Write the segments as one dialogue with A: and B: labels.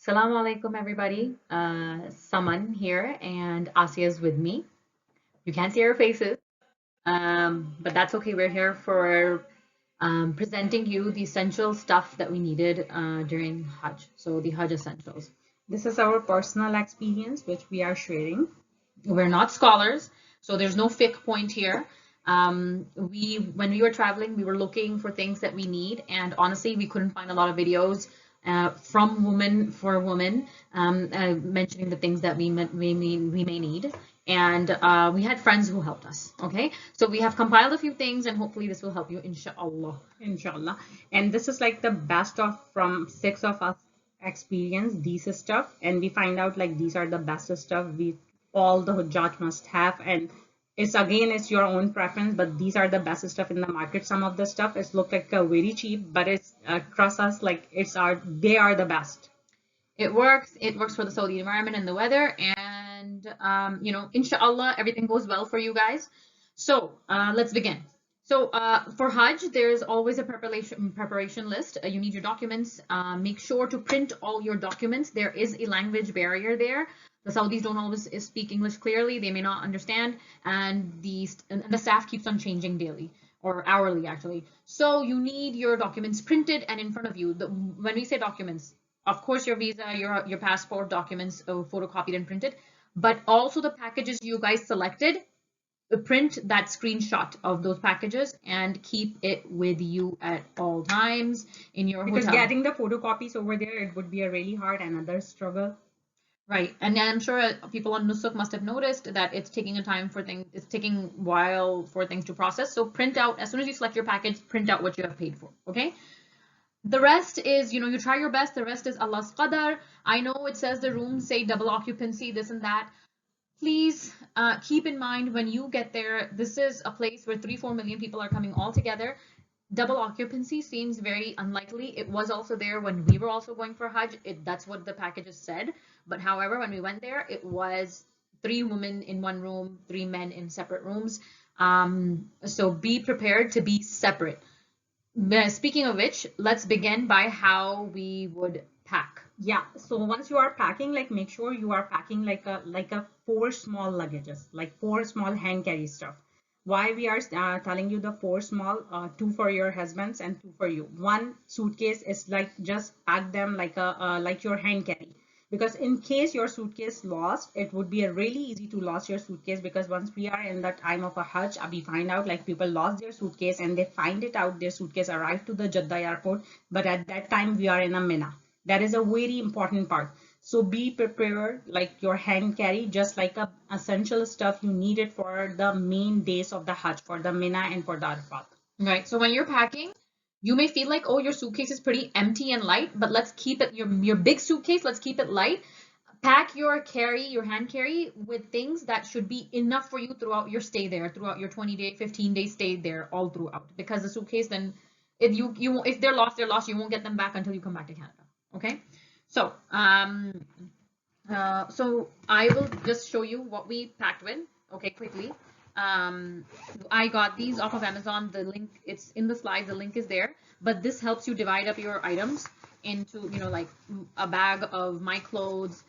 A: Assalamu alaikum, everybody. Saman here, and Asia's with me. You can't see our faces, but that's okay. We're here for presenting you the essential stuff that we needed during Hajj. So the Hajj essentials.
B: This is our personal experience, which we are sharing.
A: We're not scholars, so there's no fiqh point here. When we were traveling, we were looking for things that we need, and honestly, we couldn't find a lot of videos from women for women mentioning the things that we may need. And we had friends who helped us. Okay, so we have compiled a few things, and hopefully this will help you, inshallah.
B: Inshallah. And this is like the best of from six of us experience these stuff, and we find out like these are the best stuff we all the Hujjaj must have. And it's your own preference, but these are the best stuff in the market. Some of the stuff is look like very cheap, but it's trust us, like they are the best.
A: It works. It works for the Saudi environment and the weather, and inshallah, everything goes well for you guys. So let's begin. So for Hajj, there's always a preparation list. You need your documents. Make sure to print all your documents. There is a language barrier there. The Saudis don't always speak English clearly. They may not understand, and the staff keeps on changing daily or hourly, actually. So you need your documents printed and in front of you. When we say documents, of course, your visa, your passport documents, photocopied and printed, but also the packages you guys selected. Print that screenshot of those packages and keep it with you at all times in your
B: Because
A: hotel.
B: getting the photocopies over there, it would be a really hard another struggle.
A: Right, and I'm sure people on Nusuk must have noticed that it's taking it's taking a while for things to process. So print out, as soon as you select your package, print out what you have paid for, okay? The rest is, you try your best. The rest is Allah's qadar. I know it says the rooms say double occupancy, this and that. Please keep in mind when you get there, this is a place where 3-4 million people are coming all together. Double occupancy seems very unlikely. It was also there when we were also going for Hajj. That's what the packages said. But however, when we went there, it was 3 women in one room, 3 men in separate rooms. So be prepared to be separate. Speaking of which, let's begin by how we would pack.
B: Yeah, so once you are packing, like make sure you are packing like a 4 small luggages, like 4 small hand carry stuff. Why we are telling you the 4 small, 2 for your husbands and 2 for you. One suitcase is like just pack them like your hand carry, because in case your suitcase lost, it would be a really easy to lose your suitcase, because once we are in the time of a Hajj, we find out like people lost their suitcase and they find it out their suitcase arrived to the Jeddah airport, but at that time we are in a Mina. That is a very important part. So be prepared, like your hand carry, just like a essential stuff you need it for the main days of the Hajj, for the Mina and for the Arafat.
A: Right. So when you're packing, you may feel like, oh, your suitcase is pretty empty and light, but let's keep it your big suitcase. Let's keep it light. Pack your hand carry with things that should be enough for you throughout your stay there, throughout your 20-day, 15-day stay there, all throughout. Because the suitcase, then if they're lost, they're lost. You won't get them back until you come back to Canada. Okay. So so I will just show you what we packed with. Okay, quickly. I got these off of Amazon. The link, it's in the slides, the link is there, but this helps you divide up your items into, like a bag of my clothes,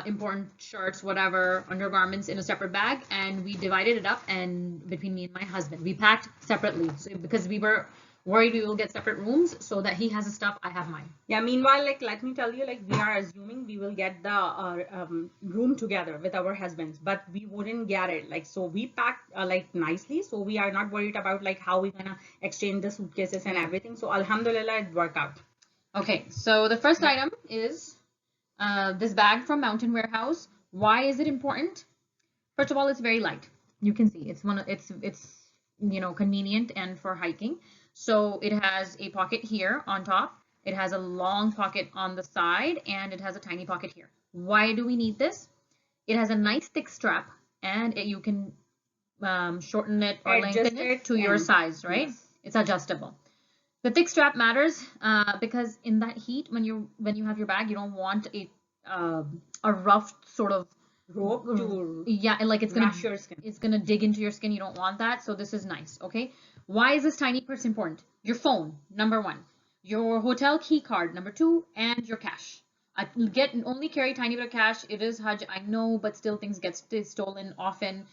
A: important shirts, whatever, undergarments in a separate bag, and we divided it up, and between me and my husband, we packed separately, so because we were worried we will get separate rooms, so that he has his stuff, I have mine.
B: Yeah, meanwhile, like let me tell you, like we are assuming we will get the room together with our husbands, but we wouldn't get it. Like, so we packed like nicely, so we are not worried about like how we're gonna exchange the suitcases and everything. So alhamdulillah, it worked out.
A: Okay, so the first item is this bag from Mountain Warehouse. Why is it important? First of all, it's very light. You can see it's convenient and for hiking. So it has a pocket here on top. It has a long pocket on the side, and it has a tiny pocket here. Why do we need this? It has a nice thick strap, and you can shorten it or lengthen it to your size, right? Yes. It's adjustable. The thick strap matters because in that heat, when you have your bag, you don't want a rough sort of
B: rope to
A: like
B: your skin.
A: It's gonna dig into your skin. You don't want that, so this is nice. Okay, why is this tiny purse important? Your phone, number 1, your hotel key card, number 2, and your cash. I only carry tiny bit of cash. It is Hajj, I know, but still things get stolen often.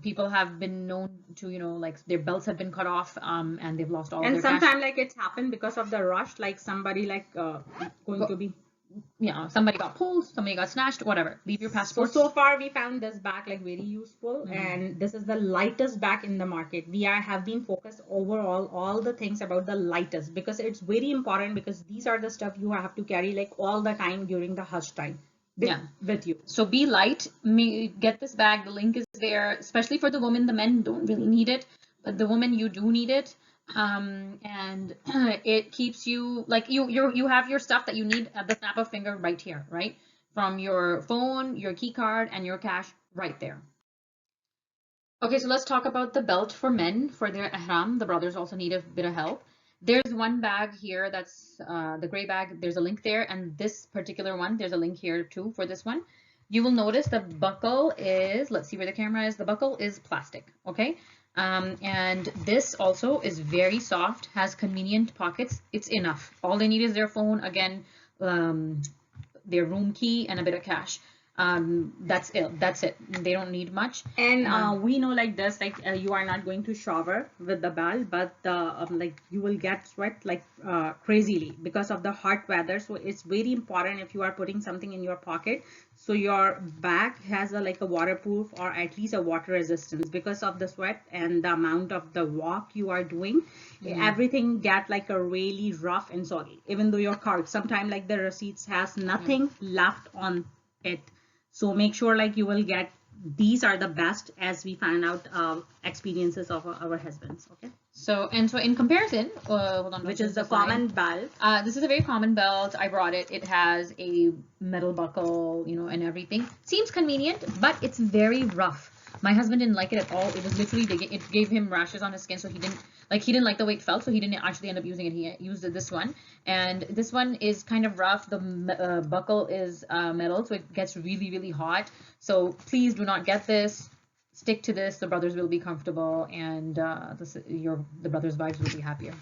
A: People have been known to, like their belts have been cut off, and they've lost all of
B: And
A: their cash.
B: sometimes like it's happened because of the rush, like somebody like going to be.
A: Yeah, somebody got pulled, somebody got snatched, whatever. Leave your passport.
B: So far we found this bag like very useful, and this is the lightest bag in the market. We have been focused overall all the things about the lightest, because it's very important, because these are the stuff you have to carry like all the time during the Hajj time with you.
A: So be light. Get this bag. The link is there, especially for the women. The men don't really need it, but the women, you do need it. And it keeps you like you have your stuff that you need at the snap of finger right here, right? From your phone, your key card, and your cash right there. Okay, so let's talk about the belt for men for their ihram. The brothers also need a bit of help. There's one bag here that's the gray bag. There's a link there, and this particular one, there's a link here too for this one. You will notice the buckle is, let's see where the camera is. The buckle is plastic, okay? And this also is very soft, has convenient pockets. It's enough. All they need is their phone, again, their room key, and a bit of cash. That's it. They don't need much.
B: And we know like this, like you are not going to shower with the belt, but like you will get sweat like crazily because of the hot weather. So it's very important if you are putting something in your pocket, so your bag has like a waterproof or at least a water resistance, because of the sweat and the amount of the walk you are doing. Everything get like a really rough and soggy, even though your card sometimes like the receipts has nothing left on it. So make sure like you will get, these are the best, as we find out experiences of our husbands. Okay.
A: So in comparison, hold on,
B: which is the common belt.
A: This is a very common belt. I brought it. It has a metal buckle, and everything. Seems convenient, but it's very rough. My husband didn't like it at all. It was literally digging. It gave him rashes on his skin, so he didn't like the way it felt, so he didn't actually end up using it. He used this one, and this one is kind of rough. The buckle is metal, so it gets really, really hot. So please do not get this. Stick to this. The brothers will be comfortable, and the brothers' wives will be happier.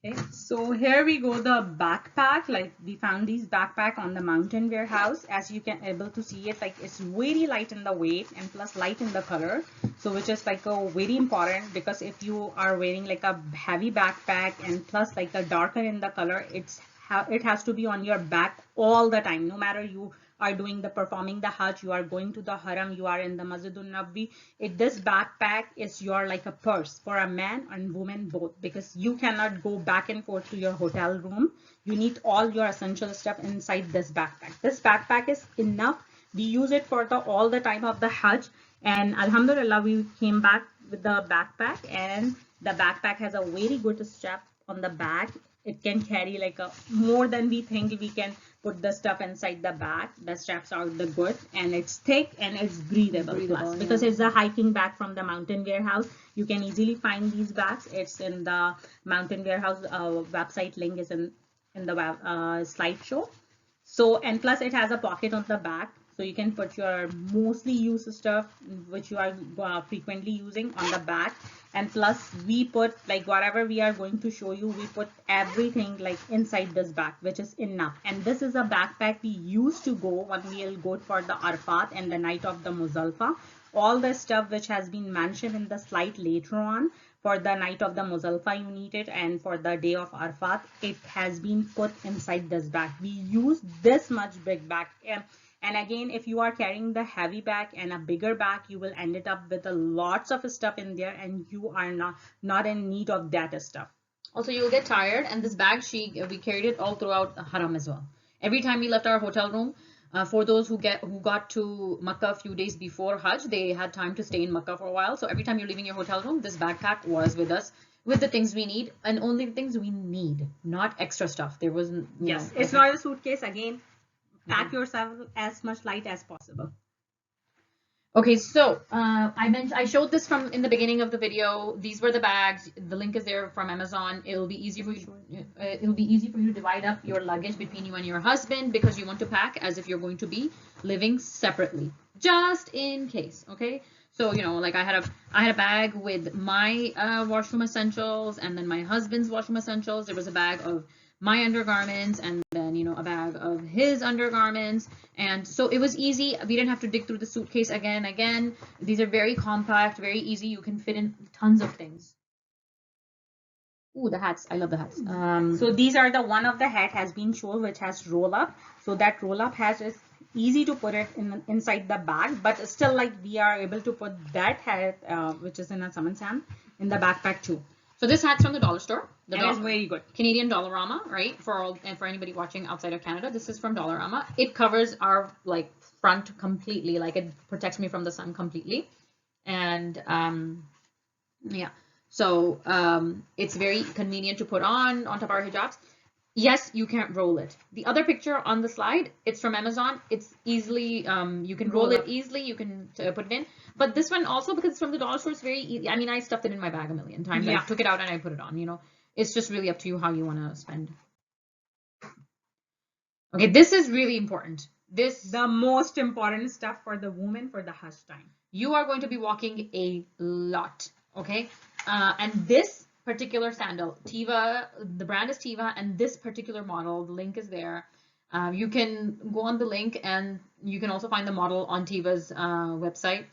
B: Okay, so here we go, the backpack. Like we found these backpack on the mountain warehouse. As you can able to see it, like it's very light in the weight and plus light in the color. So which is like a very important, because if you are wearing like a heavy backpack and plus like a darker in the color, it has to be on your back all the time, no matter you are doing the performing the Hajj, you are going to the Haram, you are in the Masjidun Nabawi. This backpack is your like a purse for a man and woman both, because you cannot go back and forth to your hotel room. You need all your essential stuff inside this backpack. This backpack is enough. We use it for all the time of the Hajj, and Alhamdulillah we came back with the backpack, and the backpack has a very good strap on the back. It can carry like more than we think we can put the stuff inside the bag. The straps are the good, and it's thick and it's breathable plus, because it's a hiking bag from the Mountain Warehouse. You can easily find these bags. It's in the Mountain Warehouse website. Link is in the slideshow. So, and plus it has a pocket on the back, so you can put your mostly used stuff which you are frequently using on the back. And plus we put like whatever we are going to show you, we put everything like inside this bag, which is enough. And this is a backpack we used to go when we'll go for the Arafat and the night of the Muzdalifah. All the stuff which has been mentioned in the slide later on, for the night of the Muzdalifah you need it, and for the day of Arafat, it has been put inside this bag. We use this much big bag. And again, if you are carrying the heavy bag and a bigger bag, you will end it up with a lots of stuff in there, and you are not in need of that stuff.
A: Also, you'll get tired, and this bag, we carried it all throughout Haram as well. Every time we left our hotel room, for those who got to Makkah a few days before Hajj, they had time to stay in Makkah for a while. So every time you're leaving your hotel room, this backpack was with us, with the things we need, and only the things we need, not extra stuff. There wasn't.
B: Yes, it's not a suitcase. Again, pack yourself as much light as possible.
A: Okay, so I showed this from in the beginning of the video. These were the bags. The link is there from Amazon. It'll be easy for you. It'll be easy for you to divide up your luggage between you and your husband, because you want to pack as if you're going to be living separately, just in case. Okay, so like I had a bag with my washroom essentials, and then my husband's washroom essentials. There was a bag of my undergarments, and then, you know, a bag of his undergarments. And so it was easy. We didn't have to dig through the suitcase again and again. These are very compact, very easy. You can fit in tons of things. Ooh, the hats. I love the hats.
B: So these are the one of the hat has been shown which has roll up. So that roll up has is easy to put it in inside the bag, but still like we are able to put that hat which is in a someone's hand in the backpack too.
A: So this hat's from the dollar store.
B: It is very good.
A: Canadian Dollarama, right? For all and for anybody watching outside of Canada, this is from Dollarama. It covers our like front completely, like it protects me from the sun completely. And yeah, so it's very convenient to put on top of our hijabs. Yes, you can't roll it. The other picture on the slide, it's from Amazon. It's easily, you can roll it easily. You can put it in. But this one also, because it's from the dollar store, it's very easy. I mean, I stuffed it in my bag a million times. Yeah. I took it out and I put it on, you know. It's just really up to you how you want to spend. Okay, this is really important. This
B: the most important stuff for the woman for the Hajj time.
A: You are going to be walking a lot, okay? And this particular sandal, Teva, the brand is Teva, and this particular model, the link is there. You can go on the link and you can also find the model on Teva's website.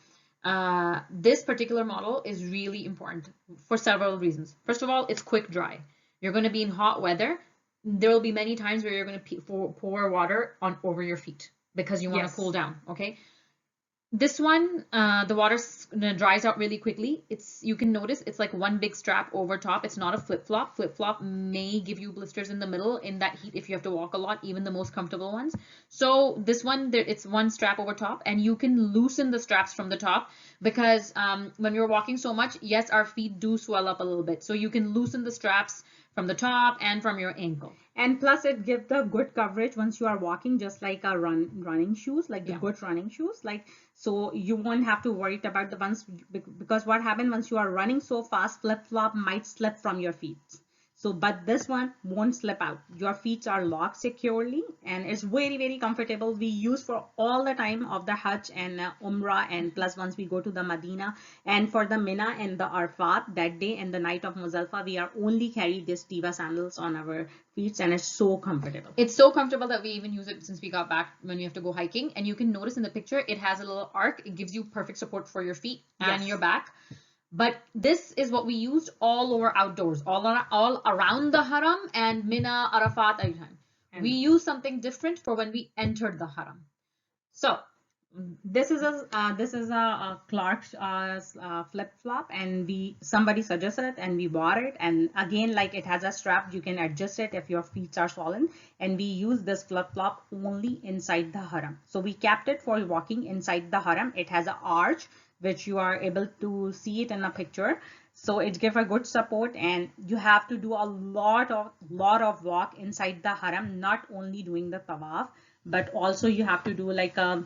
A: This particular model is really important for several reasons. First of all, it's quick dry. You're going to be in hot weather. There will be many times where you're going to pour water over your feet because you want to cool down, okay? This one, the water dries out really quickly. You can notice it's like one big strap over top. It's not a flip-flop. Flip-flop may give you blisters in the middle in that heat if you have to walk a lot, even the most comfortable ones. So this one, it's one strap over top, and you can loosen the straps from the top because when you're walking so much, yes, our feet do swell up a little bit. So you can loosen the straps from the top and from your ankle.
B: And plus it gives the good coverage once you are walking, just like a running shoes, like the good running shoes. Like, so you won't have to worry about the ones, because what happens once you are running so fast, flip-flop might slip from your feet. So, but this one won't slip out. Your feet are locked securely and it's very, very comfortable. We use for all the time of the Hajj and Umrah, and plus once we go to the Medina, and for the Mina and the Arafat that day and the night of Muzdalifah, we are only carry this Teva sandals on our feet, and it's so comfortable.
A: It's so comfortable that we even use it since we got back when we have to go hiking. And you can notice in the picture, it has a little arc. It gives you perfect support for your feet and your back. But this is what we used all over outdoors, all around the Haram and Mina, Arafat, every time. We use something different for when we entered the Haram. So
B: this is a Clark's flip-flop, and somebody suggested and we bought it. And again, like it has a strap, you can adjust it if your feet are swollen. And we use this flip-flop only inside the Haram. So we kept it for walking inside the Haram. It has an arch, which you are able to see it in a picture. So it gives a good support, and you have to do a lot of walk inside the Haram, not only doing the Tawaf, but also you have to do like a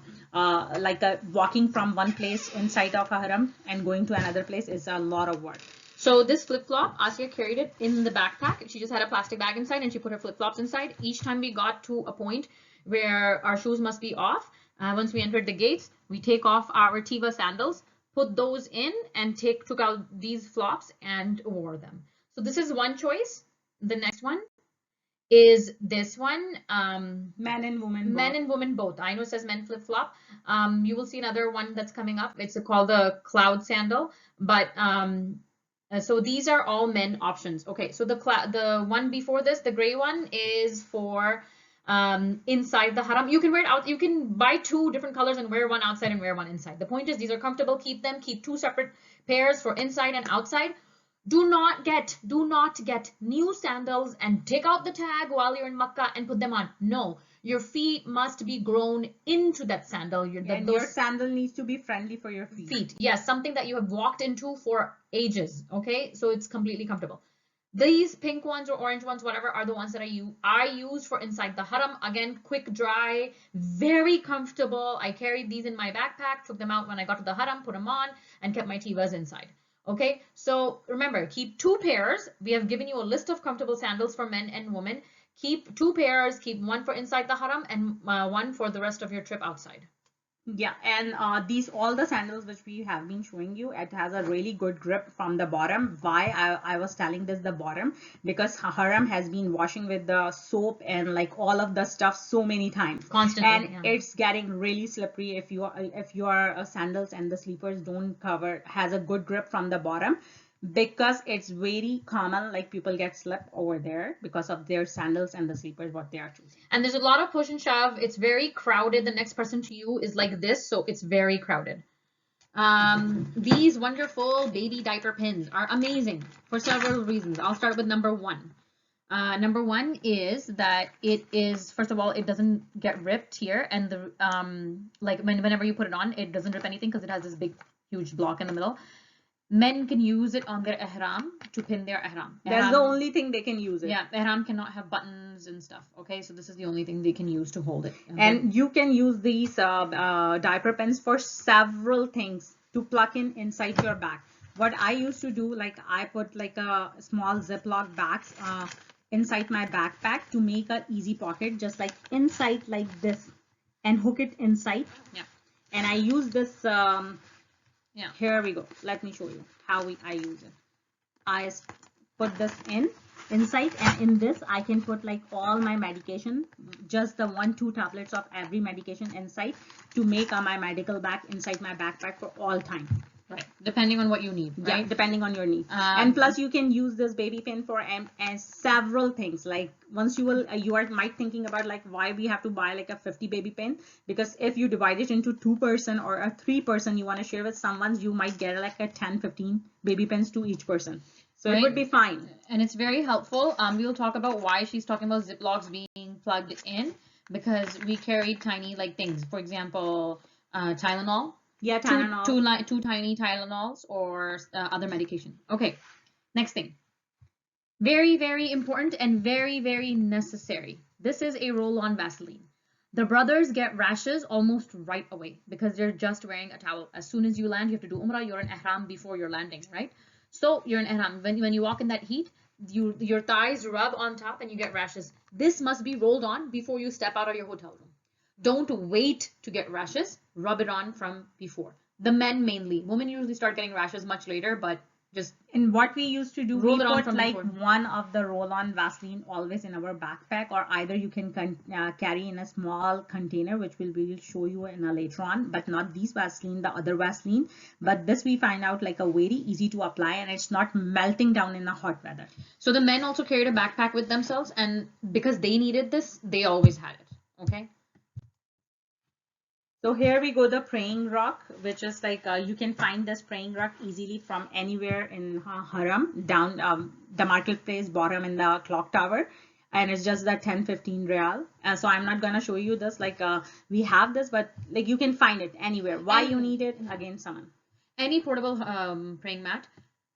B: walking from one place inside of a Haram and going to another place is a lot of work.
A: So this flip-flop, Asya carried it in the backpack. She just had a plastic bag inside and she put her flip-flops inside. Each time we got to a point where our shoes must be off, once we entered the gates, we take off our Teva sandals, put those in, and took out these flops and wore them. So this is one choice. The next one is this one.
B: Men and women.
A: Men and women both. I know it says men flip-flop. You will see another one that's coming up. It's called the cloud sandal. But so these are all men options. Okay, so the one before this, the gray one, is for inside the Haram. You can wear it out. You can buy two different colors and wear one outside and wear one inside. The point is these are comfortable. Keep them. Keep two separate pairs for inside and outside. Do not get new sandals and take out the tag while you're in Makkah and put them on. No, your feet must be grown into that sandal.
B: Your sandal needs to be friendly for your feet.
A: Yes, something that you have walked into for ages. Okay, so it's completely comfortable. These pink ones or orange ones, whatever, are the ones that I use for inside the Haram. Again, quick dry, very comfortable. I carried these in my backpack, took them out when I got to the Haram, put them on, and kept my Tevas inside. Okay, so remember, keep two pairs. We have given you a list of comfortable sandals for men and women. Keep two pairs, keep one for inside the Haram and one for the rest of your trip outside.
B: Yeah, and these all the sandals which we have been showing you, it has a really good grip from the bottom. Why I was telling this the bottom, because Haram has been washing with the soap and like all of the stuff so many times
A: Constantly,
B: and
A: yeah.
B: it's getting really slippery if your sandals and the slippers don't cover has a good grip from the bottom, because it's very common like people get slipped over there because of their sandals and the slippers what they are choosing.
A: And there's a lot of push and shove. It's very crowded. The next person to you is like this, so it's very crowded. These wonderful baby diaper pins are amazing for several reasons. I'll start with number one. Number one is that it is, first of all, it doesn't get ripped here, and the like whenever you put it on, it doesn't rip anything because it has this big, huge block in the middle. Men can use it on their ihram to pin their ihram.
B: That's the only thing they can use it.
A: Yeah, ihram cannot have buttons and stuff. Okay, so this is the only thing they can use to hold it. Okay?
B: And you can use these diaper pens for several things to plug in inside your bag. What I used to do, like I put like a small Ziploc bags inside my backpack to make an easy pocket, just like inside like this, and hook it inside.
A: Yeah.
B: And I use this.
A: Yeah.
B: Here we go. Let me show you how I use it. I put this inside, and in this I can put like all my medication, just the 1-2 tablets of every medication inside to make my medical bag inside my backpack for all time.
A: Right, depending on what you need, right?
B: Yeah, depending on your need. And plus you can use this baby pin for and several things. Like once you might thinking about like why we have to buy like a 50 baby pin, because if you divide it into 2-person or a 3-person you want to share with someone, you might get like a 10-15 baby pins to each person. So
A: right.
B: It would be fine.
A: And it's very helpful. We'll talk about why she's talking about Ziplocs being plugged in, because we carry tiny like things. For example, Tylenol.
B: Yeah, Tylenol.
A: Two tiny Tylenols or other medication. Okay, next thing. Very, very important and very, very necessary. This is a roll-on Vaseline. The brothers get rashes almost right away because they're just wearing a towel. As soon as you land, you have to do Umrah. You're in ihram before you're landing, right? So you're in ihram. When you walk in that heat, your thighs rub on top and you get rashes. This must be rolled on before you step out of your hotel room. Don't wait to get rashes. Rub it on from before. The men mainly. Women usually start getting rashes much later, but just
B: in what we used to do, we put like
A: before.
B: one of the roll-on Vaseline always in our backpack, or either you can carry in a small container, which we'll show you in a later on, but not these Vaseline, the other Vaseline. But this we find out like a very easy to apply, and it's not melting down in the hot weather.
A: So the men also carried a backpack with themselves, and because they needed this, they always had it. Okay.
B: So here we go, the praying rock, which is like you can find this praying rock easily from anywhere in Haram, down the marketplace, bottom in the clock tower, and it's just the 10-15 real. So I'm not gonna show you this, like we have this, but like you can find it anywhere. Why you need it? Again, someone.
A: Any portable praying mat.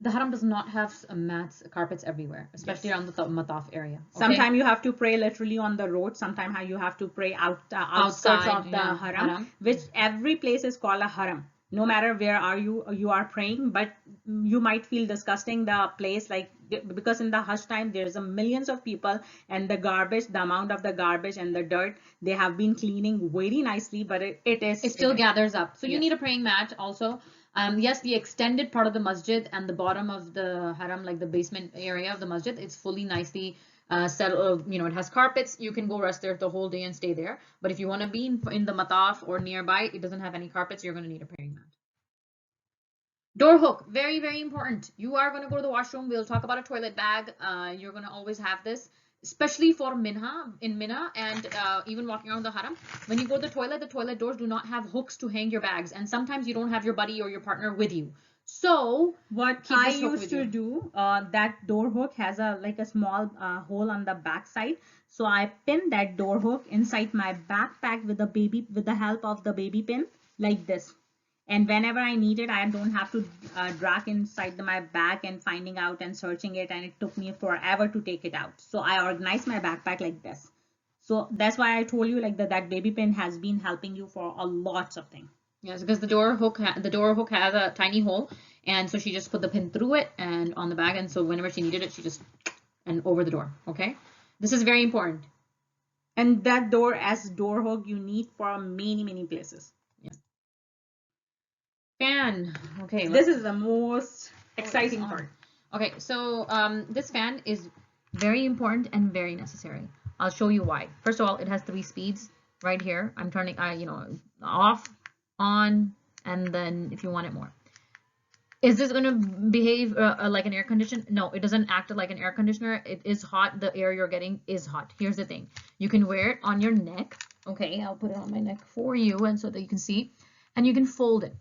A: The Haram does not have mats, carpets everywhere, especially around the Mataf area. Okay?
B: Sometimes you have to pray literally on the road. Sometimes you have to pray outskirts of the Haram, which every place is called a Haram. No matter where you are praying, but you might feel disgusting the place, like because in the Hajj time there's millions of people, and the garbage, the amount of the garbage and the dirt, they have been cleaning very nicely, but it
A: still gathers up. So you need a praying mat also. Yes, the extended part of the masjid and the bottom of the haram, like the basement area of the masjid, it's fully nicely settled. You know, it has carpets. You can go rest there the whole day and stay there. But if you want to be in the mataf or nearby, it doesn't have any carpets. You're going to need a praying mat. Door hook, very, very important. You are going to go to the washroom. We'll talk about a toilet bag. You're going to always have this, especially for Mina, and even walking around the haram. When you go to the toilet doors do not have hooks to hang your bags, and sometimes you don't have your buddy or your partner with you. So
B: what I used to do, that door hook has a small hole on the back side. So I pin that door hook inside my backpack with the help of the baby pin like this. And whenever I need it, I don't have to drag inside my bag and finding out and searching it, and it took me forever to take it out. So I organized my backpack like this. So that's why I told you like that baby pin has been helping you for a lots of things.
A: Yes, because the door hook has a tiny hole, and so she just put the pin through it and on the bag, and so whenever she needed it, she just and over the door. Okay, this is very important.
B: And that door hook you need for many places.
A: Yeah. Fan. Okay,
B: This is the most exciting part.
A: Okay, so this fan is very important and very necessary. I'll show you why. First of all, it has 3 speeds right here. I'm turning, off, on, and then if you want it more. Is this going to behave like an air conditioner? No, it doesn't act like an air conditioner. It is hot. The air you're getting is hot. Here's the thing. You can wear it on your neck. Okay, I'll put it on my neck for you and so that you can see. And you can fold it.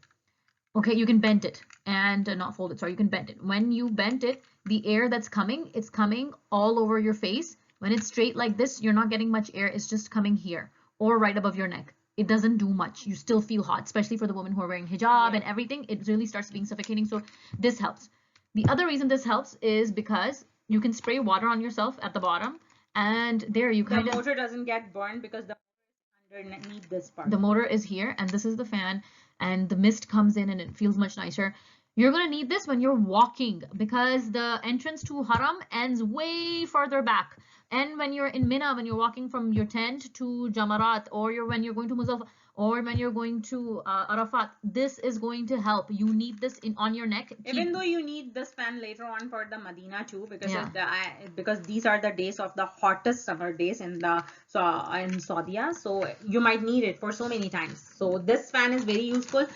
A: Okay, you can bend it and not fold it. Sorry, you can bend it. When you bend it, the air that's coming, it's coming all over your face. When it's straight like this, you're not getting much air. It's just coming here or right above your neck. It doesn't do much. You still feel hot, especially for the women who are wearing hijab and everything. It really starts being suffocating. So this helps. The other reason this helps is because you can spray water on yourself at the bottom, and there you kind of.
B: The motor doesn't get burned because the motor is underneath this part.
A: The motor is here, and this is the fan, and the mist comes in, and it feels much nicer. You're going to need this when you're walking because the entrance to Haram ends way further back. And when you're in Mina, when you're walking from your tent to Jamarat, or when you're going to Muzdalifah, or when you're going to Arafat, this is going to help. You need this on your neck.
B: Even though you need this fan later on for the Medina too, because because these are the days of the hottest summer days in Saudi, so you might need it for so many times. So this fan is very useful.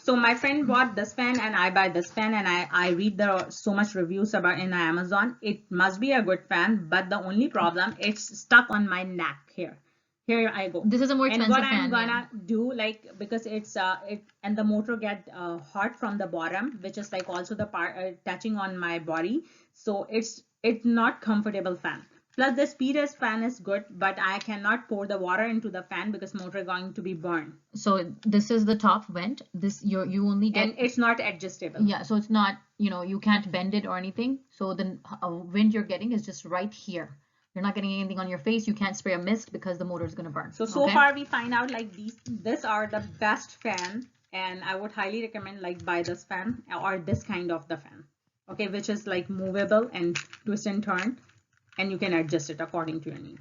B: So my friend bought this fan and I buy this fan, and I read so much reviews about in Amazon. It must be a good fan, but the only problem, it's stuck on my neck here. Here I go.
A: This is a more expensive fan.
B: And what I'm gonna do, like, because it's and the motor get hot from the bottom, which is like also the part touching on my body. So it's not comfortable fan. Plus the speed as fan is good, but I cannot pour the water into the fan because motor is going to be burned.
A: So this is the top vent. This you only get,
B: and it's not adjustable.
A: Yeah, so it's not, you can't bend it or anything. So the wind you're getting is just right here. You're not getting anything on your face. You can't spray a mist because the motor is going to burn.
B: So far we find out like these are the best fan, and I would highly recommend like buy this fan or this kind of the fan. Okay, which is like movable and twist and turn, and you can adjust it according to your need.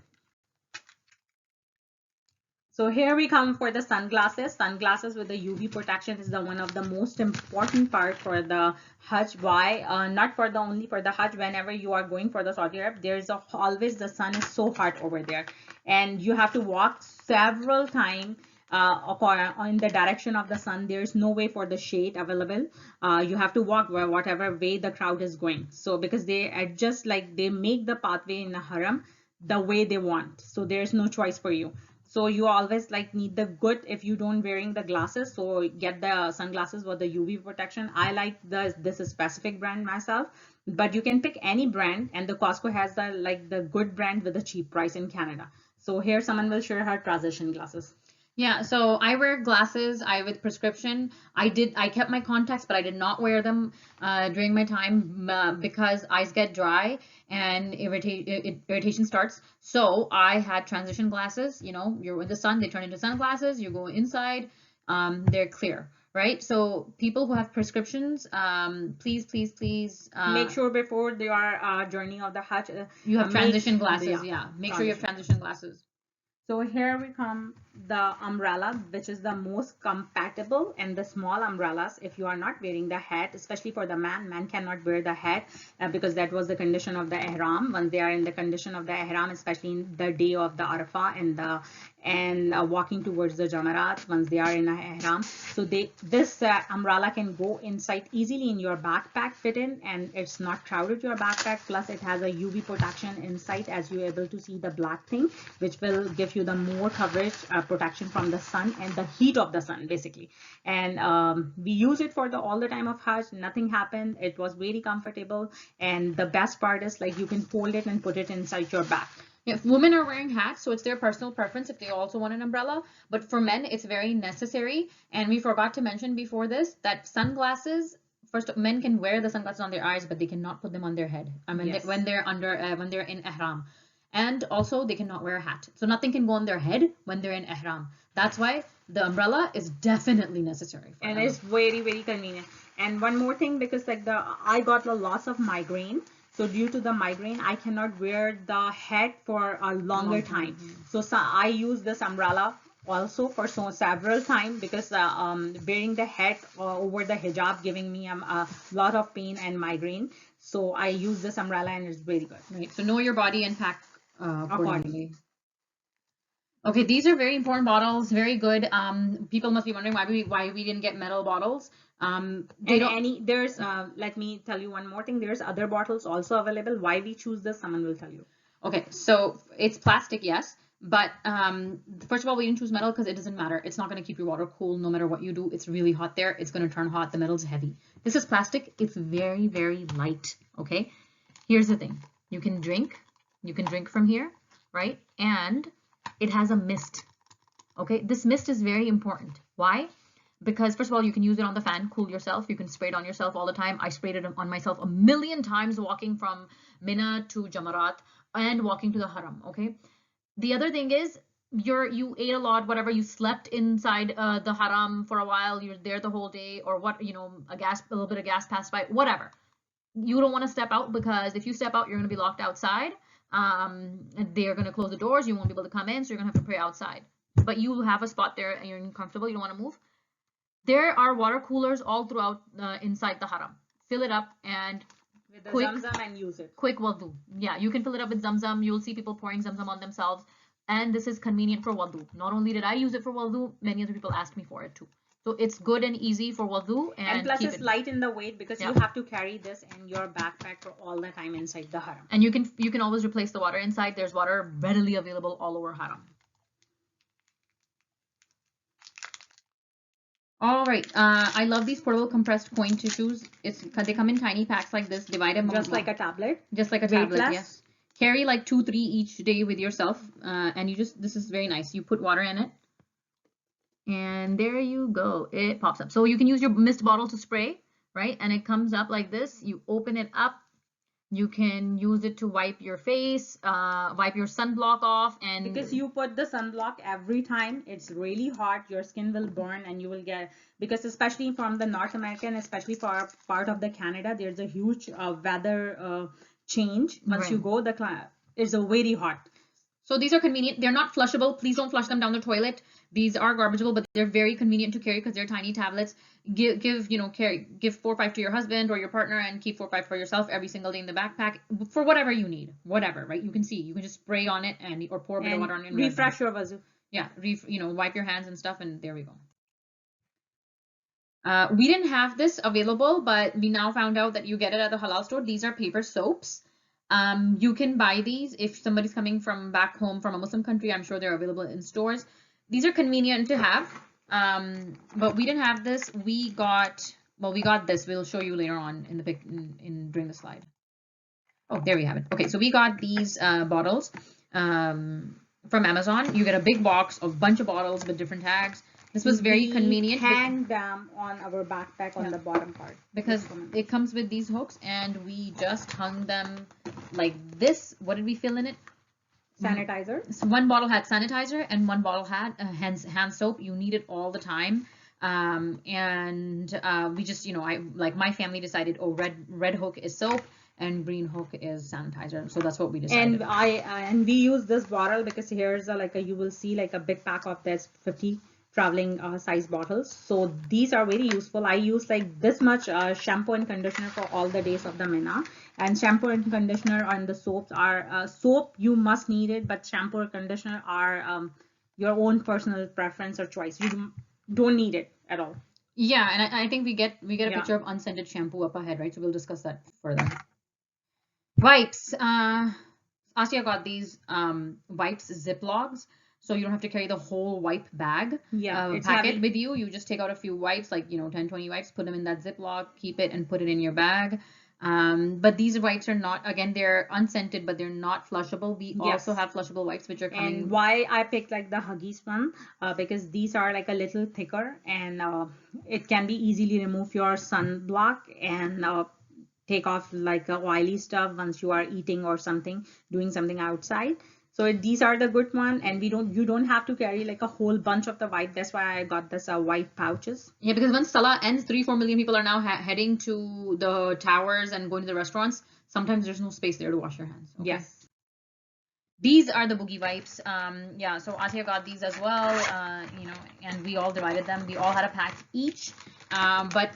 B: So here we come for the sunglasses. Sunglasses with the UV protection is one of the most important part for the Hajj. Why? Not for only for the Hajj. Whenever you are going for the Saudi Arab, there's always the sun is so hot over there, and you have to walk several times in the direction of the sun. There's no way for the shade available. You have to walk whatever way the crowd is going. So because they adjust, like they make the pathway in the Haram the way they want. So there's no choice for you. So you always like need the good, if you don't wearing the glasses, so get the sunglasses with the UV protection. I like this specific brand myself, but you can pick any brand, and the Costco has the good brand with a cheap price in Canada. So here someone will share her transition glasses.
A: Yeah, so I wear glasses. with prescription. I kept my contacts, but I did not wear them during my time because eyes get dry and irritation starts. So I had transition glasses. You're in the sun, they turn into sunglasses. You go inside, they're clear, right? So people who have prescriptions, please
B: make sure before your journey of the Hajj,
A: you have transition glasses. Make sure you have transition glasses.
B: So here we come the umbrella, which is the most compatible, and the small umbrellas. If you are not wearing the hat, especially for the man cannot wear the hat because that was the condition of the ihram. When they are in the condition of the ihram, especially in the day of the Arafah and walking towards the Jamarat, once they are in a ihram, so this umbrella can go inside easily in your backpack, fit in, and it's not crowded your backpack. Plus it has a UV protection inside, as you're able to see the black thing, which will give you the more coverage, protection from the sun and the heat of the sun basically. And we use it for all the time of Hajj. Nothing happened. It was very comfortable, and the best part is like you can fold it and put it inside your bag.
A: If women are wearing hats, so it's their personal preference if they also want an umbrella. But for men, it's very necessary. And we forgot to mention before this that sunglasses, first, men can wear the sunglasses on their eyes, but they cannot put them on their head. I mean, when they're in ihram. And also they cannot wear a hat. So nothing can go on their head when they're in ihram. That's why the umbrella is definitely necessary.
B: And it's very, very convenient. And one more thing, because I got a loss of migraine. So due to the migraine, I cannot wear the hat for a longer time. So I use this umbrella also for several times, because wearing the hat over the hijab giving me a lot of pain and migraine. So I use this umbrella and it's very good.
A: Right. So know your body and pack
B: Accordingly.
A: accordingly. Okay, these are very important bottles, very good. People must be wondering why we didn't get metal bottles.
B: There's let me tell you one more thing. There's other bottles also available. Why we choose this, someone will tell you.
A: Okay, so it's plastic, yes, but first of all, we didn't choose metal because it doesn't matter. It's not going to keep your water cool no matter what you do. It's really hot there. It's going to turn hot. The metal's heavy. This is plastic. It's very, very light. Okay, here's the thing. You can drink from here, right? And it has a mist. Okay, this mist is very important. Why? Because first of all, you can use it on the fan, cool yourself. You can spray it on yourself all the time. I sprayed it on myself a million times walking from Mina to Jamarat and walking to the Haram. Okay, the other thing is you ate a lot, whatever, you slept inside the Haram for a while, you're there the whole day, or what, you know, a little bit of gas passed by, whatever. You don't want to step out, because if you step out, you're going to be locked outside. They're going to close the doors. You won't be able to come in, so you're going to have to pray outside. But you have a spot there and you're comfortable. You don't want to move. There are water coolers all throughout inside the Haram. Fill it up and
B: with the Zamzam and use it.
A: Quick wudu. Yeah, you can fill it up with Zamzam. You'll see people pouring Zamzam on themselves. And this is convenient for wudu. Not only did I use it for wudu, many other people asked me for it too. So it's good and easy for wudu,
B: and plus it's light in the weight, because you have to carry this in your backpack for all the time inside the Haram.
A: And you can always replace the water inside. There's water readily available all over Haram. All right, I love these portable compressed coin tissues. They come in tiny packs like this. Divide them
B: just like a tablet.
A: Just like a tablet, yes. Carry like 2-3 each day with yourself, and this is very nice. You put water in it, and there you go. It pops up. So you can use your mist bottle to spray, right? And it comes up like this. You open it up. You can use it to wipe your face, wipe your sunblock off, and
B: because you put the sunblock every time, it's really hot, your skin will burn, and you will get, because especially from the North American, especially for part of the Canada, there's a huge weather change. Once you go, it's a very hot.
A: So these are convenient. They're not flushable. Please don't flush them down the toilet. These are garbageable, but they're very convenient to carry because they're tiny tablets. Give 4 or 5 to your husband or your partner, and keep 4 or 5 for yourself every single day in the backpack for whatever you need. Whatever, right? You can just spray on it or pour a bit of water on it. And
B: refresh your wuzu.
A: Yeah, wipe your hands and stuff, and there we go. We didn't have this available, but we now found out that you get it at the halal store. These are paper soaps. You can buy these if somebody's coming from back home from a Muslim country. I'm sure they're available in stores. These are convenient to have, but we didn't have this. We got this. We'll show you later on in the during the slide. Oh, there we have it. Okay, so we got these bottles from Amazon. You get a big box of bunch of bottles with different tags. This was very convenient.
B: Hang them on our backpack on the bottom part,
A: because it comes with these hooks, and we just hung them like this. What did we fill in it?
B: Sanitizer.
A: So one bottle had sanitizer and one bottle had hand soap. You need it all the time. We just, my family decided, oh, red hook is soap and green hook is sanitizer. So that's what we decided.
B: And we use this bottle because here's you will see like a big pack of this 50 traveling size bottles. So these are very useful. I use like this much shampoo and conditioner for all the days of the Mina. And shampoo and conditioner and the soaps are soap, you must need it, but shampoo or conditioner are your own personal preference or choice. You don't need it at all.
A: Yeah, and I think we get a picture of unscented shampoo up ahead, right? So we'll discuss that further. Wipes. Asya got these wipes Ziplocs, so you don't have to carry the whole wipe bag packet with you. You just take out a few wipes, like 10-20 wipes, put them in that Ziploc, keep it, and put it in your bag. But these wipes are not, again, they're unscented, but they're not flushable. We also have flushable wipes, which are coming.
B: And why I picked like the Huggies one, because these are like a little thicker, and it can be easily remove your sunblock and take off like oily stuff once you are eating or something, doing something outside. So these are the good one, and you don't have to carry like a whole bunch of the wipe. That's why I got this wipe pouches.
A: Yeah, because once Salah ends, 3-4 million people are now heading to the towers and going to the restaurants. Sometimes there's no space there to wash your hands. Okay?
B: Yes.
A: These are the boogie wipes. Yeah, so Atia got these as well, and we all divided them. We all had a pack each. But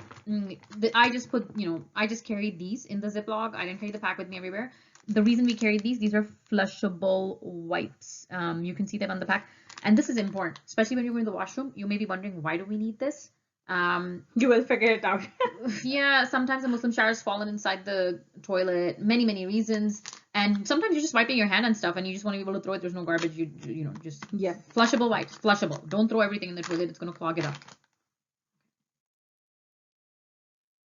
A: I just put, I just carried these in the Ziploc. I didn't carry the pack with me everywhere. The reason we carried these are flushable wipes. You can see them on the pack. And this is important, especially when you're in the washroom. You may be wondering, why do we need this?
B: You will figure it out.
A: Yeah, sometimes a Muslim shower has fallen inside the toilet, many reasons. And sometimes you're just wiping your hand and stuff and you just want to be able to throw it. There's no garbage. Just flushable wipes, flushable. Don't throw everything in the toilet. It's going to clog it up.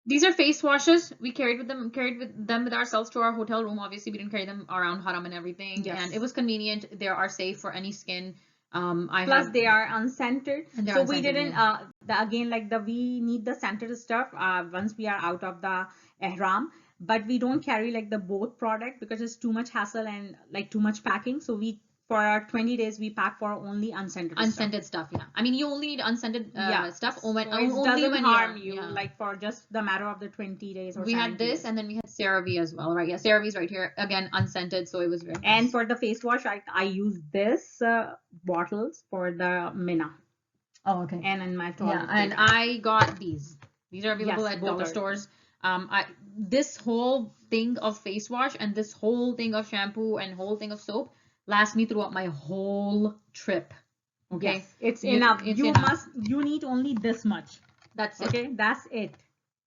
A: These are face washes. We carried them with ourselves to our hotel room. Obviously, we didn't carry them around haram and everything. Yes. And it was convenient. They are safe for any skin.
B: Plus they are unscented, so we didn't we need the scented stuff once we are out of the ihram, but we don't carry like the both product because it's too much hassle and like too much packing. So we, for our 20 days, we pack for only unscented stuff.
A: Yeah, I mean, you only need unscented stuff.
B: So it doesn't harm you, like for just the matter of the 20 days. Or
A: we had this, and then we had CeraVe as well, right? Yeah, CeraVe's right here, again unscented, so it was very nice.
B: And for the face wash, I use this bottles for the Mina.
A: Oh, okay.
B: And in my toilet.
A: Yeah, and I got these. These are available at dollar stores. This whole thing of face wash and this whole thing of shampoo and whole thing of soap lasts me throughout my whole trip. Okay,
B: yes, it's enough. You need only this much.
A: That's it.
B: Okay, that's it.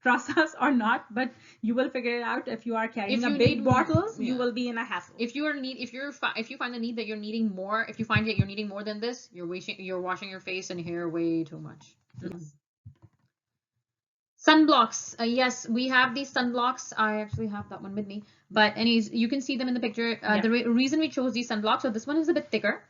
B: Trust us or not, but you will figure it out. If you are carrying a big bottles, you will be in a hassle.
A: If you find the need that you're needing more, if you find that you're needing more than this, you're washing your face and hair way too much.
B: Yes.
A: Sunblocks. Yes, we have these sunblocks. I actually have that one with me. But anyways, you can see them in the picture. The reason we chose these sunblocks, so this one is a bit thicker.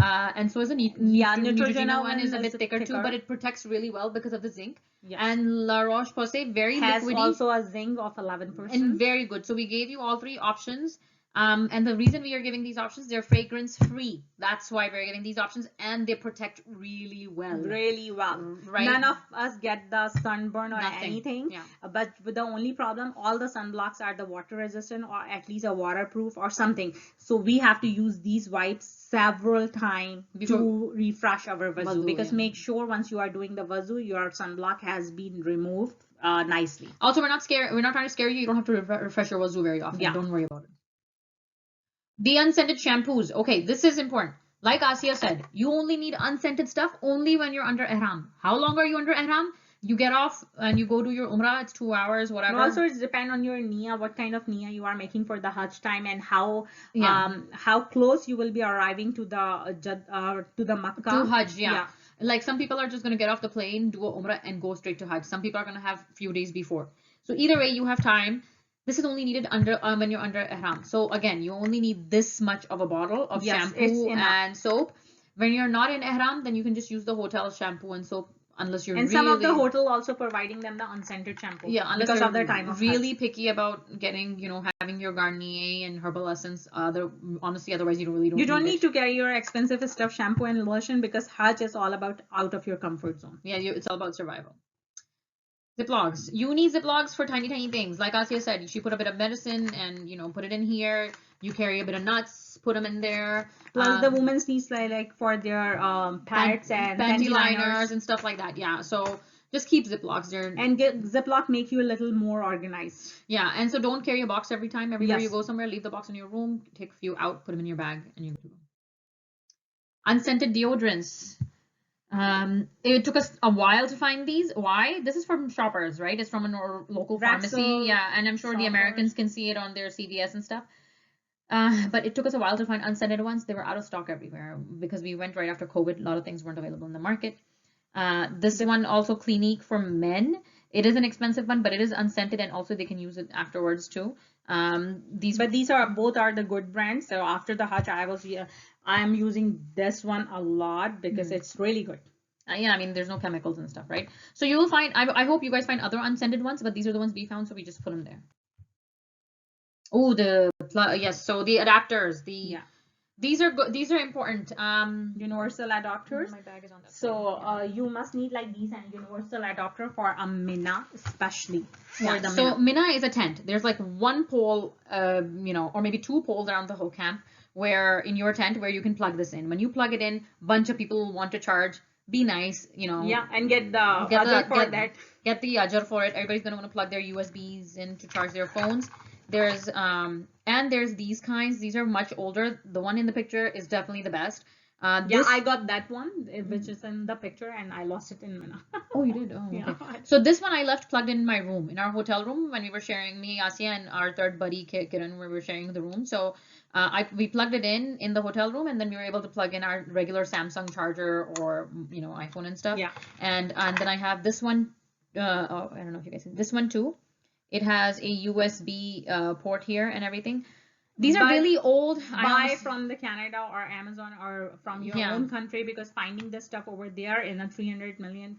A: And so is a Neutrogena one is a bit thicker too, but it protects really well because of the zinc. Yes. And La Roche-Posay has liquidy,
B: also a zinc of 11%.
A: And very good. So we gave you all three options. And the reason we are giving these options, they're fragrance free. That's why we're giving these options, and they protect really well.
B: Really well. Right. None of us get the sunburn or anything. Yeah. But the only problem, all the sunblocks are the water resistant or at least a waterproof or something. So we have to use these wipes several times to refresh our wuzu, because make sure once you are doing the wuzu, your sunblock has been removed nicely.
A: Also, we're not trying to scare you. You don't have to refresh your wuzu very often. Yeah. Don't worry about it. The unscented shampoos. Okay, this is important. Like Asiya said, you only need unscented stuff only when you're under ihram. How long are you under ihram? You get off and you go do your Umrah. It's 2 hours, whatever.
B: Also, it depends on your niyyah, what kind of niyyah you are making for the Hajj time, and how close you will be arriving to the Makkah.
A: To Hajj, yeah. Like some people are just going to get off the plane, do a Umrah, and go straight to Hajj. Some people are going to have a few days before. So either way, you have time. This is only needed when you're under ihram. So again, you only need this much of a bottle of shampoo and soap. When you're not in ihram, then you can just use the hotel shampoo and soap, unless you're
B: some of the hotel also providing them the unscented shampoo.
A: Yeah, unless because of their time of really Hajj. Picky about getting, having your Garnier and Herbal Essence. Honestly, otherwise you don't
B: need to carry your expensive stuff, shampoo and lotion, because Hajj is all about out of your comfort zone.
A: Yeah, it's all about survival. Ziplocs. You need Ziplocs for tiny things. Like Asiya said, you put a bit of medicine and, put it in here. You carry a bit of nuts, put them in there.
B: Plus the women's needs like for their pads and panty liners
A: and stuff like that. Yeah. So just keep Ziplocs there.
B: And Ziploc make you a little more organized.
A: Yeah. And so don't carry a box every time. Everywhere you go somewhere, leave the box in your room, take a few out, put them in your bag, and you go. Unscented deodorants. It took us a while to find these. Why? This is from Shoppers, right? It's from a local pharmacy. Yeah, and I'm sure Shoppers. The Americans can see it on their CVS and stuff. But it took us a while to find unscented ones. They were out of stock everywhere because we went right after COVID. A lot of things weren't available in the market. This one also Clinique for men. It is an expensive one, but it is unscented, and also they can use it afterwards too. These
B: are both the good brands. So after the Hajj, I'm using this one a lot because it's really good.
A: Yeah, I mean, there's no chemicals and stuff, right? So you will find, I hope you guys find other unscented ones, but these are the ones we found, so we just put them there. Oh, yes, so the adapters, these are good. These are important.
B: Universal adapters.
A: My bag is on that.
B: So you must need like these and universal adapter for a Mina, especially for the Mina.
A: So Mina is a tent. There's like one pole, or maybe 2 poles around the whole camp where in your tent where you can plug this in. When you plug it in, bunch of people will want to charge. Be nice, you know.
B: Yeah, and get the that.
A: Get the ajr for it. Everybody's gonna want to plug their USBs in to charge their phones. There's and there's these kinds. These are much older. The one in the picture is definitely the best.
B: Yeah, I got that one, which is in the picture, and I lost it in Mina.
A: Oh, you did? Oh, okay.
B: Yeah.
A: So this one I left plugged in my room, in our hotel room, when we were sharing, me, Asya, and our third buddy, Kiran, we were sharing the room. So we plugged it in the hotel room, and then we were able to plug in our regular Samsung charger or, you know, iPhone and stuff.
B: Yeah.
A: And then I have this one. Oh, I don't know if you guys see this one too. It has a USB port here and everything. These are really old.
B: Buy from the Canada or Amazon or from your own country, because finding this stuff over there in a 300 million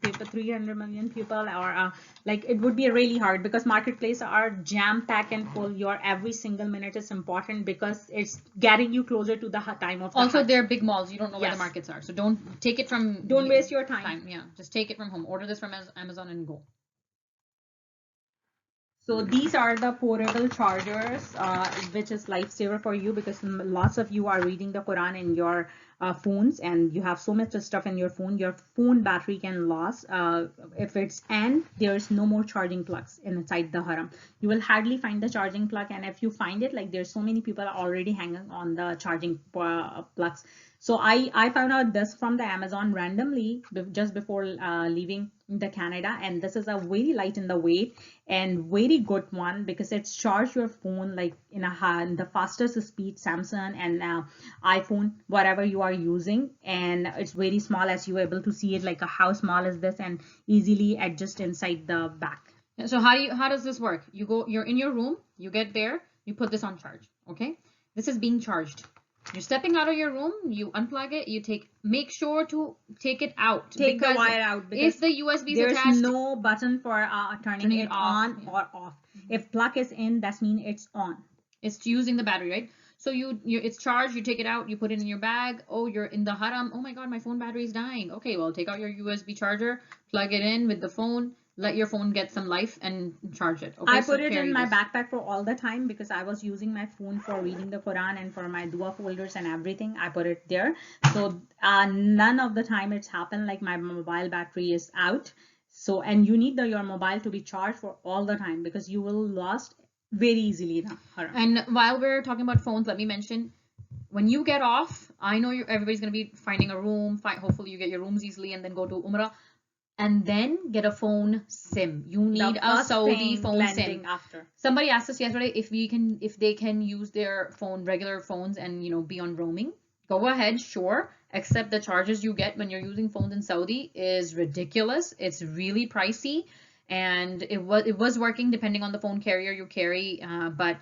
B: people, or like, it would be really hard, because marketplace are jam packed and full. Your every single minute is important, because it's getting you closer to the time of the
A: also
B: Hajj.
A: They're big malls. You don't know where the markets are, so don't take it from.
B: Don't waste your time.
A: Yeah, just take it from home. Order this from Amazon and go.
B: So these are the portable chargers, which is lifesaver for you, because lots of you are reading the Quran in your phones, and you have so much stuff in your phone. Your phone battery can last if it's and there's no more charging plugs inside the haram. You will hardly find the charging plug, and if you find it, like, there's so many people already hanging on the charging plugs. So I found out this from the Amazon randomly just before leaving the Canada, and this is a very light in the weight and very good one, because it's charged your phone like in the fastest speed, Samsung and iPhone, whatever you are using, and it's very small, as you are able to see it, like how small is this, and easily adjust inside the back.
A: So how does this work? You're in your room, you get there, you put this on charge. Okay, this is being charged. You're stepping out of your room, you unplug it, make sure to take it out.
B: Take the wire out, because
A: if the USB is attached,
B: there's no button for turning it on or off. If plug is in, that means it's on.
A: It's using the battery, right? So it's charged, you take it out, you put it in your bag. Oh, you're in the haram. Oh my God, my phone battery is dying. Okay, well, take out your USB charger, plug it in with the phone, let your phone get some life and charge it. Okay,
B: I put it in my backpack for all the time, because I was using my phone for reading the Quran and for my dua folders and everything. I put it there. So none of the time it's happened like my mobile battery is out. So, and you need your mobile to be charged for all the time, because you will lost very easily.
A: And while we're talking about phones, let me mention, when you get off, I know everybody's going to be finding a room. Hopefully you get your rooms easily and then go to Umrah. And then get a phone SIM. You need a Saudi phone SIM.
B: After.
A: Somebody asked us yesterday if they can use their regular phones and, you know, be on roaming. Go ahead, sure. Except the charges you get when you're using phones in Saudi is ridiculous. It's really pricey, and it was working depending on the phone carrier you carry, but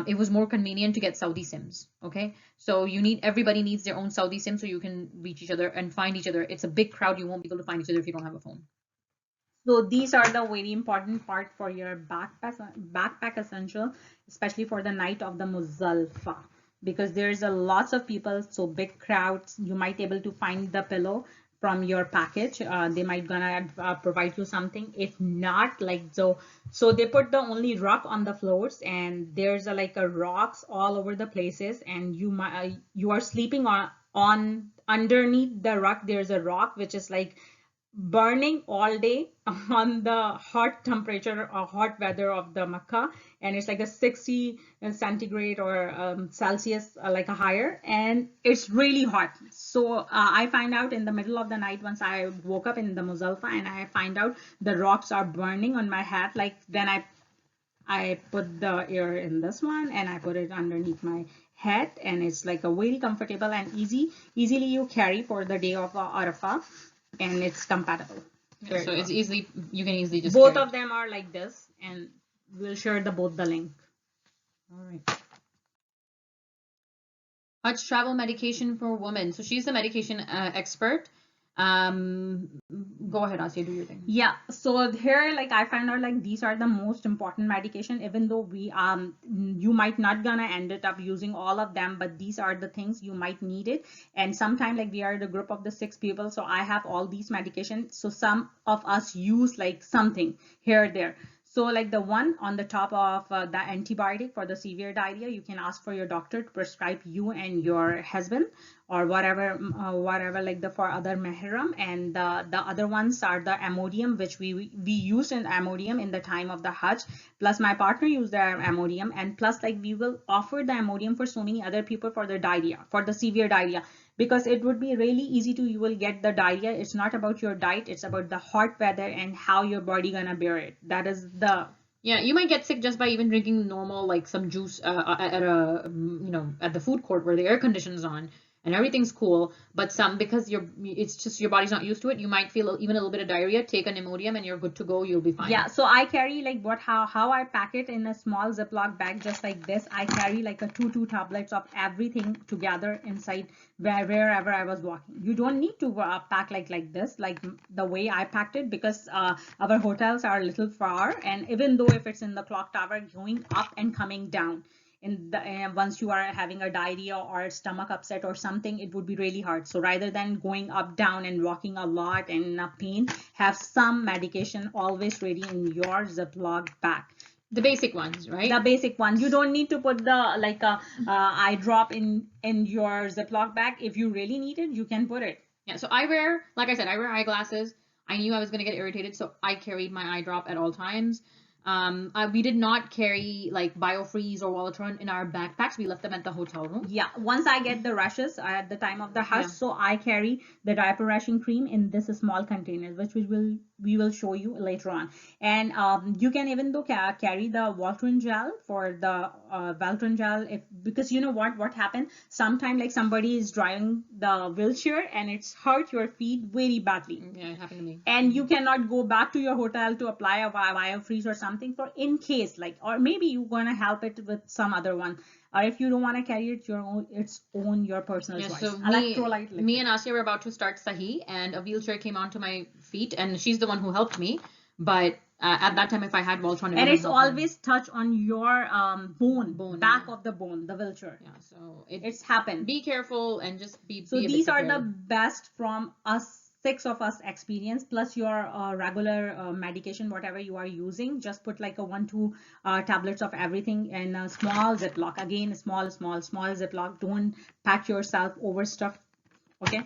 A: it was more convenient to get Saudi SIMs. Okay, so everybody needs their own Saudi SIM so you can reach each other and find each other. It's a big crowd. You won't be able to find each other if you don't have a phone.
B: So these are the very important part for your backpack essential, especially for the night of the Muzdalifah, because there's lots of people, so big crowds. You might able to find the pillow from your package. They might gonna provide you something. If not, like, so they put the only rock on the floors, and there's like a rocks all over the places, and you are sleeping on underneath the rock. There's a rock which is like burning all day on the hot temperature or hot weather of the Makkah, and it's like a 60 centigrade or Celsius, like a higher, and it's really hot. So I find out in the middle of the night, once I woke up in the Muzdalifah, and I find out the rocks are burning on my hat. Like, then I put the air in this one, and I put it underneath my head, and it's like a very comfortable and easily you carry for the day of Arafah. And it's compatible.
A: Yeah, so it's you can easily just
B: both of them are like this, and we'll share both the link.
A: All right. Hajj travel medication for women. So she's the medication expert. Go ahead, Asya, do your thing.
B: Yeah, so here, like, I found out like these are the most important medication, even though you might not gonna end up using all of them, but these are the things you might need it. And sometime, like, we are the group of the 6 people, so I have all these medications, so some of us use like something here or there. So like the one on the top of the antibiotic for the severe diarrhea, you can ask for your doctor to prescribe you and your husband or whatever like the for other mahram. And the other ones are the Imodium, which we used in Imodium in the time of the Hajj. Plus my partner used the Imodium, and plus like we will offer the Imodium for so many other people for the diarrhea, for the severe diarrhea, because it would be really easy to you will get the diarrhea. It's not about your diet, it's about the hot weather and how your body gonna bear it. That is the
A: Yeah, you might get sick just by even drinking normal, like some juice at a, at the food court where the air conditioning's on and everything's cool. But because it's just your body's not used to it, you might feel even a little bit of diarrhea. Take an Imodium and you're good to go. You'll be fine.
B: Yeah, so I carry like how I pack it in a small Ziploc bag, just like this. I carry like a two tablets of everything together inside wherever I was walking. You don't need to pack like this, like the way I packed it, because our hotels are a little far, and even though if it's in the clock tower, going up and coming down in the once you are having a diarrhea or stomach upset or something, it would be really hard. So rather than going up down and walking a lot and pain, have some medication always ready in your Ziploc bag.
A: The basic ones, right?
B: The basic ones. You don't need to put the like a eye drop in your Ziploc bag. If you really need it, you can put it.
A: Yeah, so like I said, I wear eyeglasses. I knew I was going to get irritated, so I carried my eye drop at all times. We did not carry like Biofreeze or Walletron in our backpacks. We left them at the hotel room.
B: Yeah, once I get the rashes at the time of the Hajj, so I carry the diaper rashing cream in this small container, which we will show you later on. And you can even though carry the Waltron gel for the Waltron gel, because you know what happened. Sometimes like somebody is driving the wheelchair and it's hurt your feet very badly.
A: Yeah, it happened to me.
B: And you cannot go back to your hotel to apply a Biofreeze or something for in case, like, or maybe you're gonna help it with some other one, or if you don't want to carry it your personal choice.
A: So me and Asya were about to start Sahi, and a wheelchair came onto my feet, and she's the one who helped me. But at that time, if I had Voltron,
B: and it's always touch on your back of the bone, the wheelchair.
A: Yeah, so
B: it's happened.
A: Be careful and just be.
B: So these are the best from us. 6 of us experience, plus your regular medication, whatever you are using. Just put like a 1-2 tablets of everything in a small Ziploc. Again, small Ziploc. Don't pack yourself overstuffed. Okay.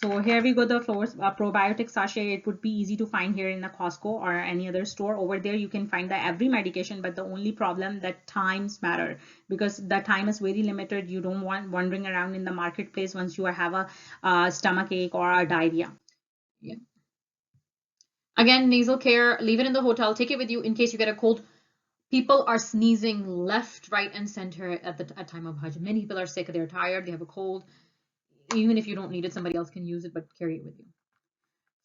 B: So here we go, the probiotic sachet. It would be easy to find here in the Costco or any other store. Over there you can find every medication, but the only problem that times matter, because the time is very limited. You don't want wandering around in the marketplace once you have a stomach ache or a diarrhea.
A: Yeah. Again, nasal care, leave it in the hotel. Take it with you in case you get a cold. People are sneezing left, right, and center at time of Hajj. Many people are sick, they're tired, they have a cold. Even if you don't need it, somebody else can use it, but carry it with you.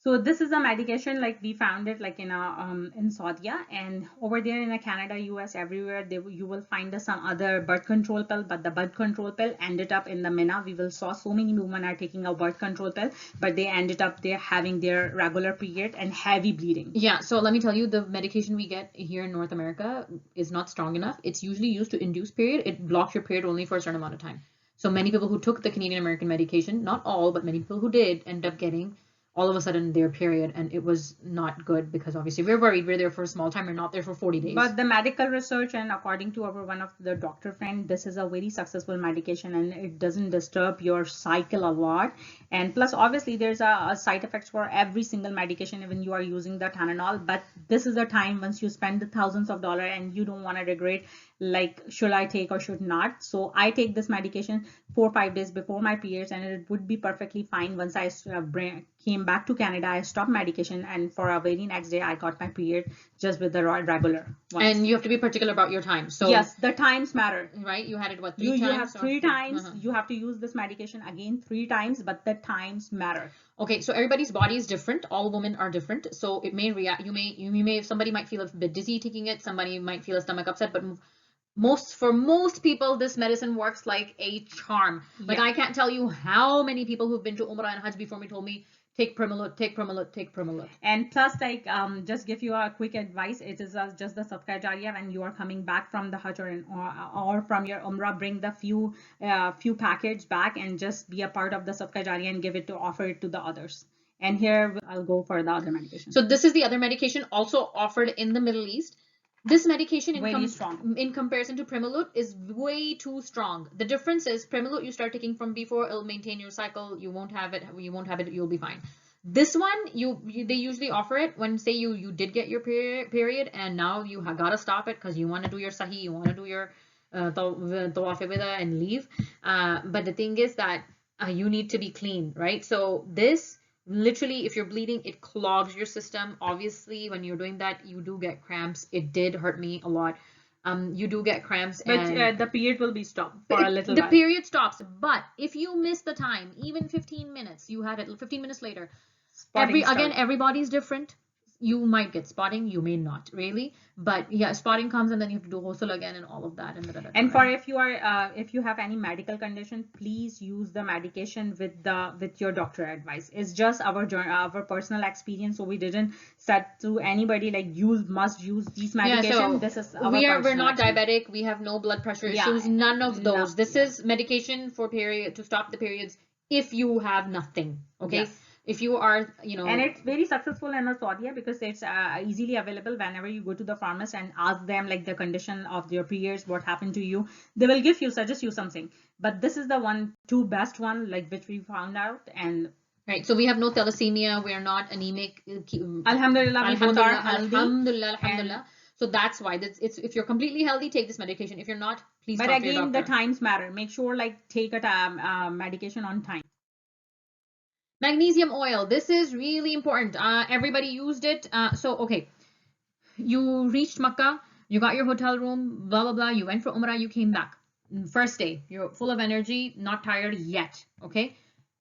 B: So this is a medication, like we found it like in Saudi, and over there in Canada, US, everywhere you will find some other birth control pill, but the birth control pill ended up in the Mina. We will saw so many women are taking a birth control pill, but they ended up there having their regular period and heavy bleeding.
A: Yeah, so let me tell you, the medication we get here in North America is not strong enough. It's usually used to induce period. It blocks your period only for a certain amount of time. So many people who took the Canadian American medication, not all, but many people who did, end up getting all of a sudden their period, and it was not good, because obviously we're worried. We're there for a small time. We're not there for 40 days.
B: But the medical research, and according to one of the doctor friend, this is a very successful medication, and it doesn't disturb your cycle a lot. And plus, obviously, there's a side effects for every single medication, even you are using the Tylenol. But this is the time once you spend the thousands of dollars and you don't want to regret, like, should I take or should not. So I take this medication 4 or 5 days before my periods, and it would be perfectly fine. Once I came back to Canada, I stopped medication, and for a very next day I got my period just with the regular ones.
A: And you have to be particular about your time. So
B: yes, the times matter,
A: right? You had it what, 3 times?
B: You have 3 times. You have to use this medication again 3 times, but the times matter.
A: Okay, so everybody's body is different. All women are different, so it may react. You may somebody might feel a bit dizzy taking it. Somebody might feel a stomach upset, but for most people, this medicine works like a charm. Like, I can't tell you how many people who've been to Umrah and Hajj before me told me, take Primalut, take Primalut, take Primalut.
B: And plus, like, just give you a quick advice. It is just the Sadaqah Jariyah. When you are coming back from the Hajj or from your Umrah, bring the few package back and just be a part of the Sadaqah Jariyah and offer it to the others. And here I'll go for the other medication.
A: So this is the other medication also offered in the Middle East. This medication in comparison to Primalut is way too strong. The difference is Primalut you start taking from before, it'll maintain your cycle. You won't have it. You'll be fine. This one, they usually offer it when, say, you did get your period and now you gotta stop it because you want to do your sahi, you want to do your Tawaf and leave. But the thing is that you need to be clean, right? So this, literally, if you're bleeding, it clogs your system. Obviously, when you're doing that, you do get cramps. It did hurt me a lot. You do get cramps.
B: But the period will be stopped for a little
A: while.
B: The
A: period stops. But if you miss the time, even 15 minutes, you had it 15 minutes later. Everybody's different. You might get spotting, you may not really, but yeah, spotting comes and then you have to do ghusl again and all of that.
B: And for if you have any medical condition, please use the medication with your doctor advice. It's just our personal experience, so we didn't set to anybody like must use these medication.
A: Yeah, so
B: this is
A: we're not diabetic, we have no blood pressure issues, none of those. This is medication for to stop the periods if you have nothing. Okay. Yes. If you are,
B: and it's very successful in Saudi because it's easily available. Whenever you go to the pharmacist and ask them like the condition of your periods, what happened to you, they will suggest you something. But this is the two best one like which we found out. And
A: right, so we have no thalassemia, we are not anemic.
B: Alhamdulillah, we both are healthy.
A: Alhamdulillah. So that's why if you're completely healthy, take this medication. If you're not, please talk to your doctor.
B: But again, the times matter. Make sure like take a medication on time.
A: Magnesium oil. This is really important. Everybody used it. Okay, you reached Makkah, you got your hotel room, blah, blah, blah. You went for Umrah, you came back. First day, you're full of energy, not tired yet. Okay,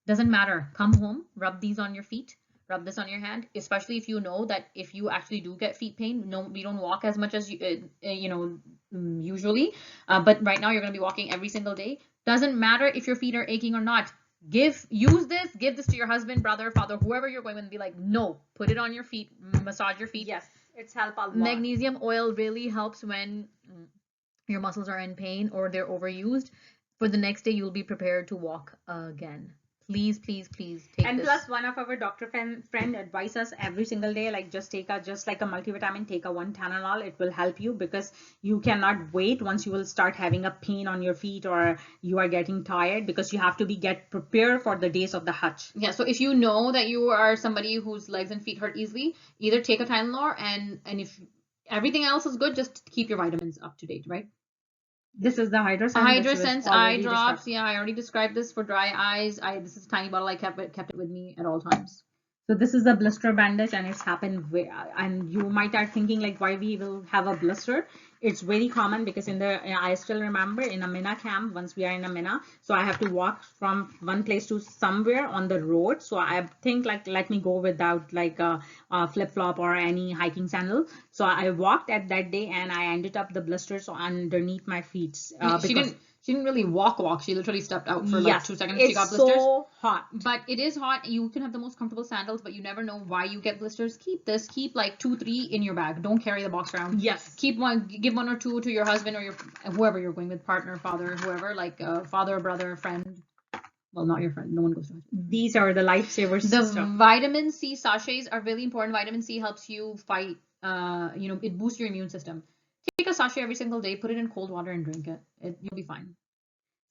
A: doesn't matter. Come home, rub these on your feet, rub this on your hand, especially if you know that if you actually do get feet pain, no, we don't walk as much as usually. But right now you're going to be walking every single day. Doesn't matter if your feet are aching or not. Give this to your husband, brother, father, whoever you're going with, and be like, no, put it on your feet, massage your feet.
B: Yes, it's help a lot.
A: Magnesium oil really helps when your muscles are in pain or they're overused. For the next day, you'll be prepared to walk again. Please take this.
B: And plus, one of our doctor friend advises us every single day, like just like a multivitamin, take a 1 Tylenol. It will help you because you cannot wait once you will start having a pain on your feet or you are getting tired, because you have to get prepared for the days of the Hajj.
A: Yeah, so if you know that you are somebody whose legs and feet hurt easily, either take a Tylenol and if everything else is good, just keep your vitamins up to date, right?
B: This is the HydraSense.
A: HydraSense eye drops. Yeah, I already described this for dry eyes. This is a tiny bottle. I kept it with me at all times.
B: So this is a blister bandage, and it's happened. And you might are thinking like, why we will have a blister? It's very common because I still remember in a Mina camp, once we are in a Mina, so I have to walk from one place to somewhere on the road. So I think like, let me go without like a flip flop or any hiking sandal. So I walked at that day and I ended up the blisters underneath my feet.
A: She didn't really walk. She literally stepped out for like 2 seconds.
B: She
A: got blisters.
B: It's so hot.
A: But it is hot. You can have the most comfortable sandals, but you never know why you get blisters. Keep like 2-3 in your bag. Don't carry the box around.
B: Yes.
A: Give 1 or 2 to your husband or whoever you're going with, partner, father, whoever, like father, brother, friend. Well, not your friend. No one goes to Hajj.
B: These are the lifesavers.
A: The vitamin C sachets are really important. Vitamin C helps you fight. It boosts your immune system. Take a sachet every single day, put it in cold water and drink it. You'll be fine.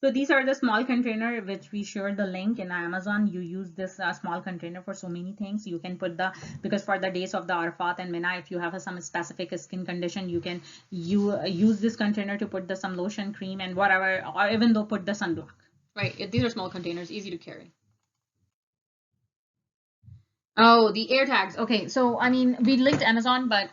B: So these are the small container which we shared the link in Amazon. You use this small container for so many things. You can put because for the days of the Arafat and Mina, if you have some specific skin condition, you can use this container to put some lotion, cream, and whatever, or even though put the sunblock.
A: Right. These are small containers, easy to carry. Oh, the air tags. Okay, so I mean, we linked Amazon, but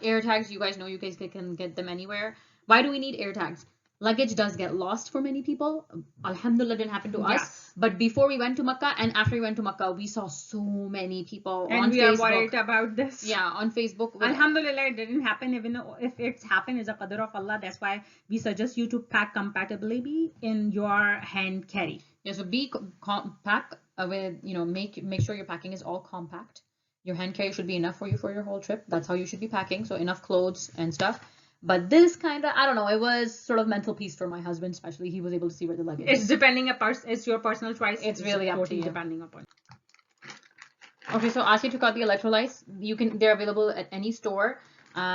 A: air tags, you guys know you guys can get them anywhere. Why do we need air tags? Luggage does get lost for many people. Alhamdulillah, didn't happen to us.
B: Yes.
A: But before we went to Makkah and after we went to Makkah, we saw so many people
B: and
A: on
B: we
A: Facebook.
B: Are worried about this.
A: Yeah, on Facebook.
B: Alhamdulillah, it didn't happen. Even if it's happened, it's a qadr of Allah. That's why we suggest you to pack compatibly in your hand carry.
A: Yeah, so be compact with, make sure your packing is all compact. Your hand carry should be enough for you for your whole trip. That's how you should be packing. So enough clothes and stuff. But this kind of, I don't know, it was sort of mental peace for my husband, especially. He was able to see where the luggage is.
B: It's your personal choice.
A: It's really up to you.
B: Depending upon.
A: Okay, so Asya took out the electrolytes. They're available at any store.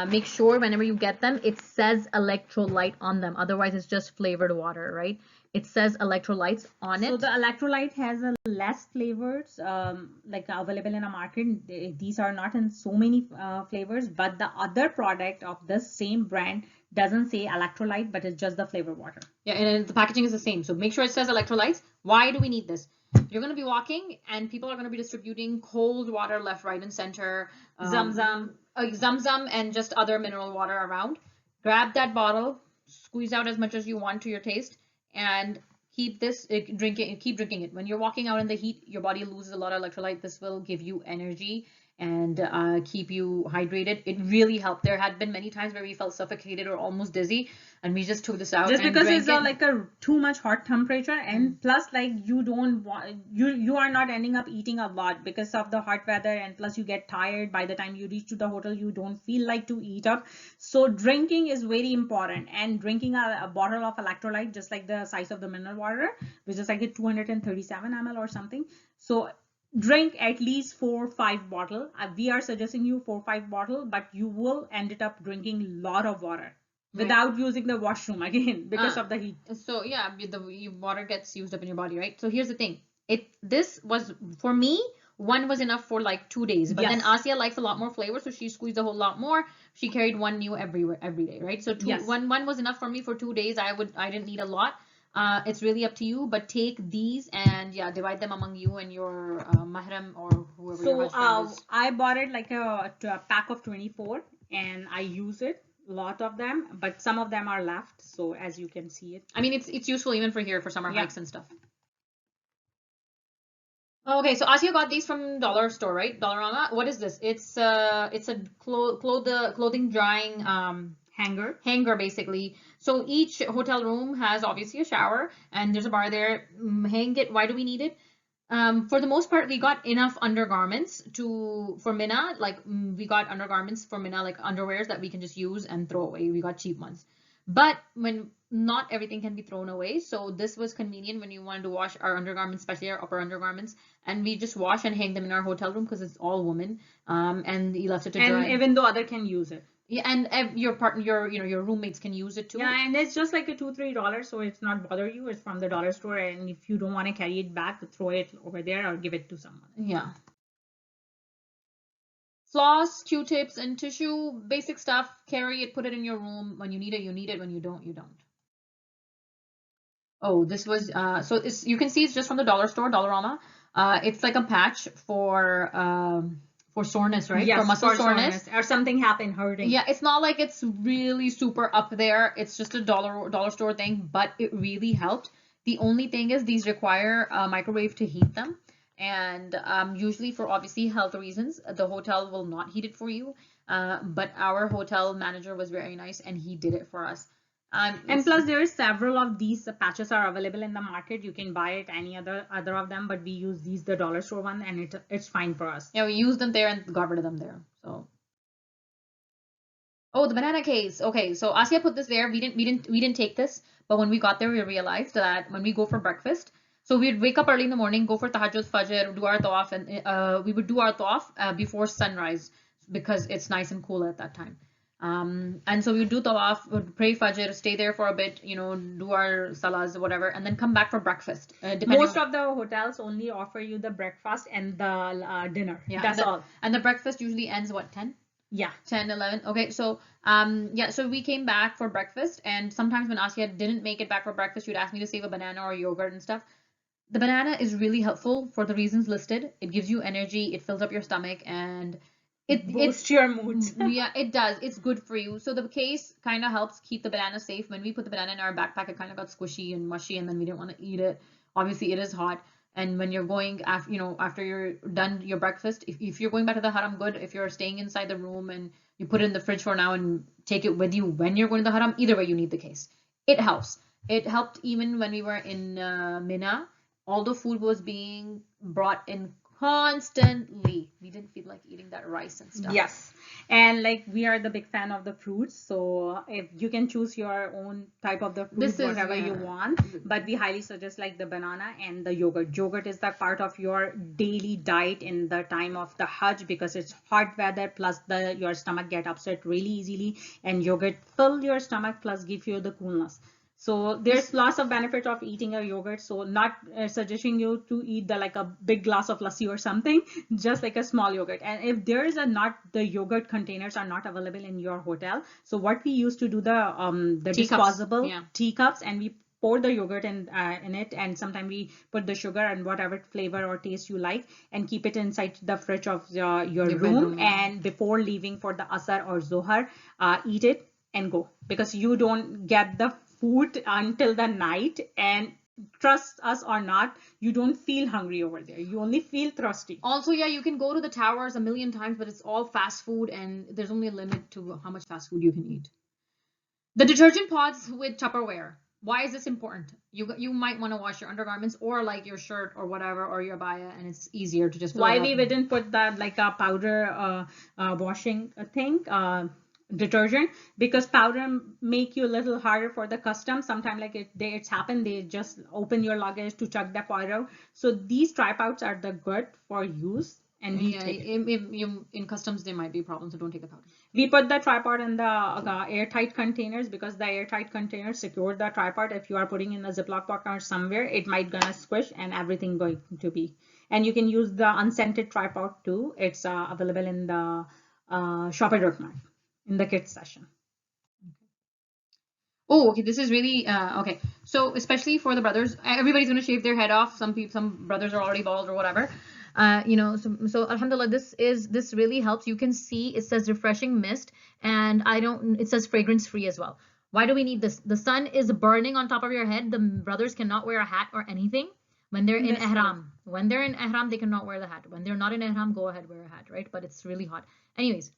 A: Make sure whenever you get them, it says electrolyte on them. Otherwise, it's just flavored water, right? It says electrolytes on it.
B: So the electrolyte has a less flavors like available in a market. These are not in so many flavors, but the other product of the same brand doesn't say electrolyte, but it's just the flavor water.
A: Yeah, and the packaging is the same. So make sure it says electrolytes. Why do we need this? You're going to be walking and people are going to be distributing cold water left, right, and center. Zam and just other mineral water around. Grab that bottle, squeeze out as much as you want to your taste, and keep drinking it. When you're walking out in the heat, your body loses a lot of electrolyte. This will give you energy and keep you hydrated. It really helped. There had been many times where we felt suffocated or almost dizzy, and we just took this out.
B: Just because it's like a too much hot temperature, and plus like you don't want you are not ending up eating a lot because of the hot weather, and plus you get tired by the time you reach to the hotel. You don't feel like to eat up. So drinking is very important, and drinking a bottle of electrolyte just like the size of the mineral water, which is like a 237 ml or something. So drink at least 4 or 5 bottle. We are suggesting you 4 or 5 bottle, but you will end up drinking a lot of water without using the washroom again because of the heat.
A: So yeah, the water gets used up in your body, right? So here's the thing. This was, for me, one was enough for like 2 days. But then Asya likes a lot more flavor, so she squeezed a whole lot more. She carried one new every day, right? So one was enough for me for 2 days. I didn't need a lot. It's really up to you, but take these and divide them among you and your mahram or whoever your Hajj friend is.
B: I bought it like a pack of 24 and I use it. Lot of them, but some of them are left, so as you can see it.
A: I mean, it's useful even for here for summer hikes and stuff. Okay, so Asya got these from dollar store, right? Dollarama. What is this? It's a clothing drying hanger basically. So each hotel room has obviously a shower and there's a bar there. Hang it. Why do we need it? For the most part, we got enough undergarments for Mina. Like we got undergarments for Mina, like underwears that we can just use and throw away. We got cheap ones. But when not everything can be thrown away, so this was convenient when you wanted to wash our undergarments, especially our upper undergarments, and we just wash and hang them in our hotel room because it's all women. And you left it to dry.
B: And even though other can use it.
A: Yeah, and your partner, your roommates can use it too.
B: Yeah, and it's just like a $2-3, so it's not bother you. It's from the dollar store, and if you don't want to carry it back, throw it over there or give it to someone.
A: Yeah. Floss, Q-tips, and tissue, basic stuff. Carry it, put it in your room. When you need it, you need it. When you don't, you don't. Oh, this was so you can see it's just from the dollar store, Dollarama. It's like a patch for soreness, right?
B: Yes,
A: for muscle soreness.
B: Or something happened hurting.
A: Yeah, it's not like it's really super up there. It's just a dollar store thing, but it really helped. The only thing is these require a microwave to heat them. And usually for obviously health reasons, the hotel will not heat it for you. But our hotel manager was very nice and he did it for us.
B: And plus there is several of these patches are available in the market. You can buy it any other of them, but we use these, the dollar store one, and it's fine for us.
A: Yeah, we used them there and got rid of them there. So oh, the banana case. Okay, so Asya put this there. We didn't take this, but when we got there, we realized that when we go for breakfast, so we'd wake up early in the morning, go for tahajjud, fajr, do our tawaf, and we would do our tawaf before sunrise because it's nice and cool at that time. And so we would do tawaf, would pray fajr, stay there for a bit, do our salahs, whatever, and then come back for breakfast.
B: Most of the hotels only offer you the breakfast and the dinner. Yeah, that's all.
A: And the breakfast usually ends what, 10?
B: Yeah.
A: 10, 11. Okay, so so we came back for breakfast, and sometimes when Asya didn't make it back for breakfast, you'd ask me to save a banana or yogurt and stuff. The banana is really helpful for the reasons listed. It gives you energy, it fills up your stomach, and it
B: boosts your mood.
A: Yeah, it does. It's good for you. So the case kind of helps keep the banana safe. When we put the banana in our backpack, it kind of got squishy and mushy, and then we didn't want to eat it. Obviously, it is hot. And when you're going after you're done your breakfast, if you're going back to the haram, good. If you're staying inside the room and you put it in the fridge for now and take it with you when you're going to the haram, either way, you need the case. It helps. It helped even when we were in Mina. All the food was being brought in constantly. We didn't feel like eating that rice and stuff.
B: Yes, and like we are the big fan of the fruits, so if you can choose your own type of the fruit,
A: This is,
B: whatever you
A: yeah.
B: want, but we highly suggest like the banana and the yogurt. Yogurt is the part of your daily diet in the time of the Hajj because it's hot weather, plus your stomach get upset really easily, and yogurt fill your stomach plus give you the coolness. So there's lots of benefit of eating a yogurt. So not suggesting you to eat the like a big glass of lassi or something, just like a small yogurt. And if there is a not the yogurt containers are not available in your hotel, so what we used to do the disposable teacups, and we pour the yogurt in it, and sometimes we put the sugar and whatever flavor or taste you like, and keep it inside the fridge of your room. And before leaving for the asar or zohar, eat it and go, because you don't get the food until the night, and trust us or not, you don't feel hungry over there, you only feel thirsty.
A: Also, yeah, you can go to the towers a million times, but it's all fast food, and there's only a limit to how much fast food you can eat. The detergent pods with Tupperware. Why is this important? You might want to wash your undergarments or like your shirt or whatever, or your abaya, and it's easier to just
B: why we didn't put that like a powder washing thing detergent, because powder make you a little harder for the customs. Sometimes like it's happened, they just open your luggage to check the powder. So these tripods are the good for use, and we take it.
A: In customs there might be problems, so don't take the powder.
B: We put the tripod in the airtight containers, because the airtight containers secure the tripod. If you are putting in a Ziploc box or somewhere, it might gonna squish and everything going to be. And you can use the unscented tripod too. It's available in the shopper.mart in the kids section.
A: Oh, okay. This is really okay. So especially for the brothers, everybody's gonna shave their head off. Some brothers are already bald or whatever. So alhamdulillah, this really helps. You can see it says refreshing mist, and it says fragrance free as well. Why do we need this? The sun is burning on top of your head. The brothers cannot wear a hat or anything when they're in ihram. When they're in ihram, they cannot wear the hat. When they're not in ihram, go ahead, wear a hat, right? But it's really hot. Anyways,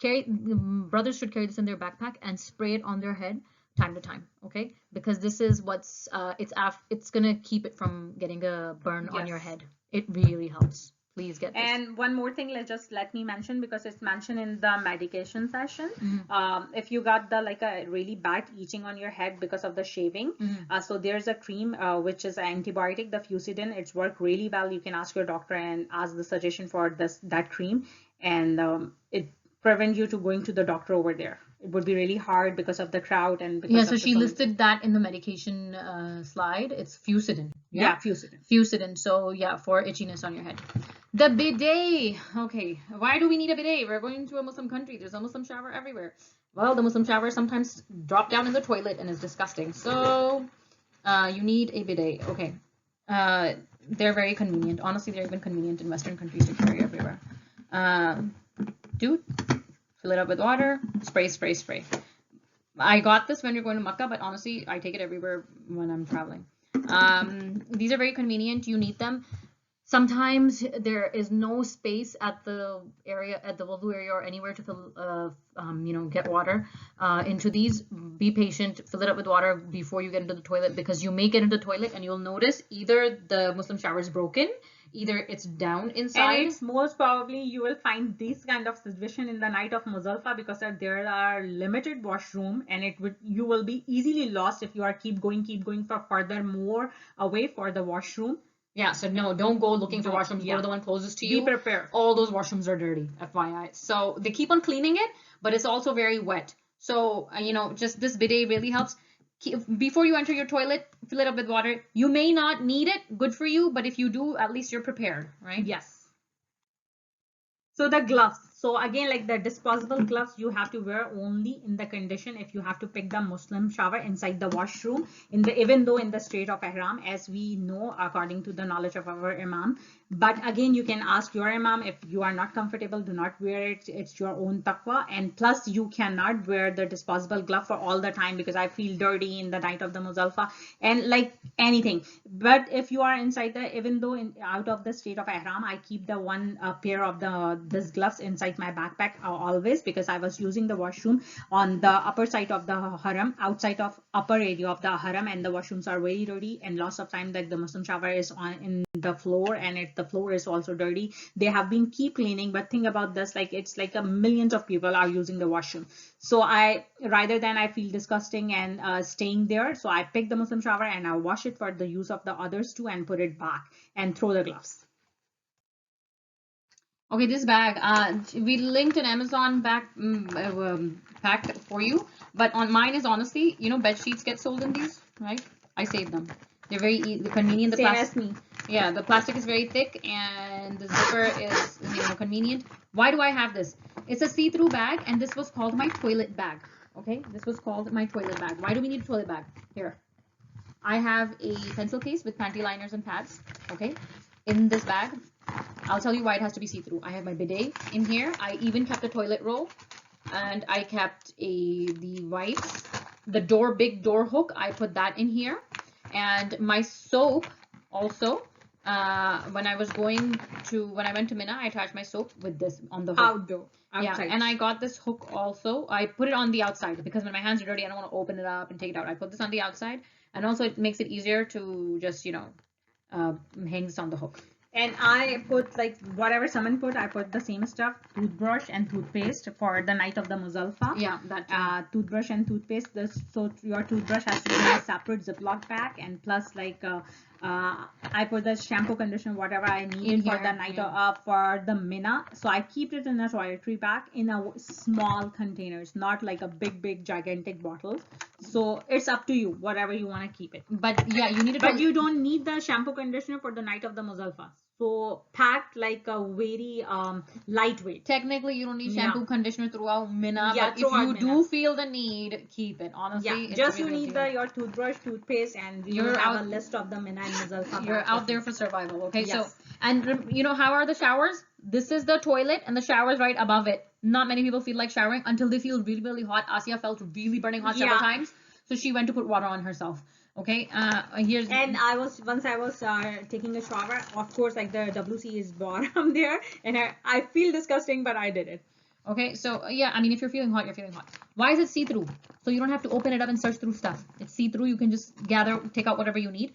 A: brothers should carry this in their backpack and spray it on their head time to time, okay? Because this is what's it's gonna keep it from getting a burn on your head. It really helps. Please get this.
B: And one more thing, let me mention, because it's mentioned in the medication session. If you got the like a really bad itching on your head because of the shaving, so there's a cream which is an antibiotic, the Fusidin. It's worked really well. You can ask your doctor and ask the suggestion for that cream, and it prevent you to going to the doctor over there. It would be really hard because of the crowd and because
A: so she listed that in the medication slide. It's Fusidin.
B: Yeah, Fusidin.
A: Fusidin. So yeah, for itchiness on your head. The bidet. Okay, why do we need a bidet? We're going to a Muslim country. There's a Muslim shower everywhere. Well, the Muslim shower sometimes drop down in the toilet and is disgusting. So you need a bidet. Okay. They're very convenient. Honestly, they're even convenient in Western countries to carry everywhere. Dude, fill it up with water, spray, spray, spray. I got this when you're going to Makkah, but honestly, I take it everywhere when I'm traveling. These are very convenient. You need them. Sometimes there is no space at the area, at the wudu area or anywhere to fill, get water into these. Be patient, fill it up with water before you get into the toilet, because you may get into the toilet and you'll notice either the Muslim shower is broken, either it's down inside.
B: And it's most probably you will find this kind of situation in the night of Muzdalifah, because there are limited washroom, and you will be easily lost if you are keep going for further more away for the washroom.
A: Yeah, so no, don't go looking for washrooms. Go to the one closest to you.
B: Be prepared.
A: All those washrooms are dirty, FYI. So they keep on cleaning it, but it's also very wet. So, just this bidet really helps. Before you enter your toilet, fill it up with water. You may not need it, good for you, but if you do, at least you're prepared, right?
B: Yes. So the gloves. So again, like the disposable gloves, you have to wear only in the condition if you have to pick the Muslim shower inside the washroom, even though in the state of ihram, as we know according to the knowledge of our imam. But again, you can ask your imam. If you are not comfortable, do not wear it. It's your own taqwa. And plus, you cannot wear the disposable glove for all the time, because I feel dirty in the night of the Muzdalifah and like anything. But if you are inside even though out of the state of ihram, I keep the one pair of this gloves inside my backpack always, because I was using the washroom on the upper side of the haram, outside of upper area of the haram, and the washrooms are very dirty, and lots of time that the Muslim shower is on in the floor, and the floor is also dirty. They have been keep cleaning, but think about this, like it's like a millions of people are using the washroom. So I, rather than I feel disgusting and staying there, so I pick the Muslim shower and I wash it for the use of the others too, and put it back and throw the gloves.
A: Okay, this bag, we linked an Amazon bag pack for you, but on mine is honestly, you know, bed sheets get sold in these, right? I save them. They're very convenient.
B: Same as me.
A: Yeah, the plastic is very thick and the zipper is, you know, convenient. Why do I have this? It's a see-through bag, and this was called my toilet bag. Okay, this was called my toilet bag. Why do we need a toilet bag? Here, I have a pencil case with panty liners and pads. Okay, in this bag, I'll tell you why it has to be see-through. I have my bidet in here. I even kept a toilet roll, and I kept the wipes, the big door hook. I put that in here, and my soap also. When I went to Mina, I attached my soap with this on the hook.
B: Outside.
A: Yeah, and I got this hook also. I put it on the outside because when my hands are dirty, I don't want to open it up and take it out. I put this on the outside, and also it makes it easier to just, you know, hang this on the hook.
B: And I put, like, whatever someone put, I put the same stuff, toothbrush and toothpaste for the night of the Muzalfa.
A: Yeah, that
B: toothbrush and toothpaste. So your toothbrush has to be in a separate Ziploc bag, and plus, like, I put the shampoo, conditioner, whatever I need for the night for the Mina. So I keep it in a toiletry bag in a small containers, not like a big gigantic bottles. So it's up to you, whatever you want to keep it.
A: But yeah, you need it.
B: But you don't need the shampoo, conditioner for the night of the Muzalfa. So packed like a very lightweight.
A: Technically, you don't need shampoo, conditioner throughout Mina, but if you do feel the need, keep it. Honestly,
B: just you need your toothbrush, toothpaste, and you have a list of the Mina and Muzalfa.
A: You're out there for survival, okay? Yes. So, and you know, how are the showers? This is the toilet, and the shower is right above it. Not many people feel like showering until they feel really hot. Asiya felt really burning hot several times, so she went to put water on herself. Okay, here's.
B: And once I was taking a shower, of course, like the WC is bottom there, and I feel disgusting, but I did it.
A: Okay, so yeah, I mean, if you're feeling hot, you're feeling hot. Why is it see-through? So you don't have to open it up and search through stuff. It's see-through. You can just take out whatever you need.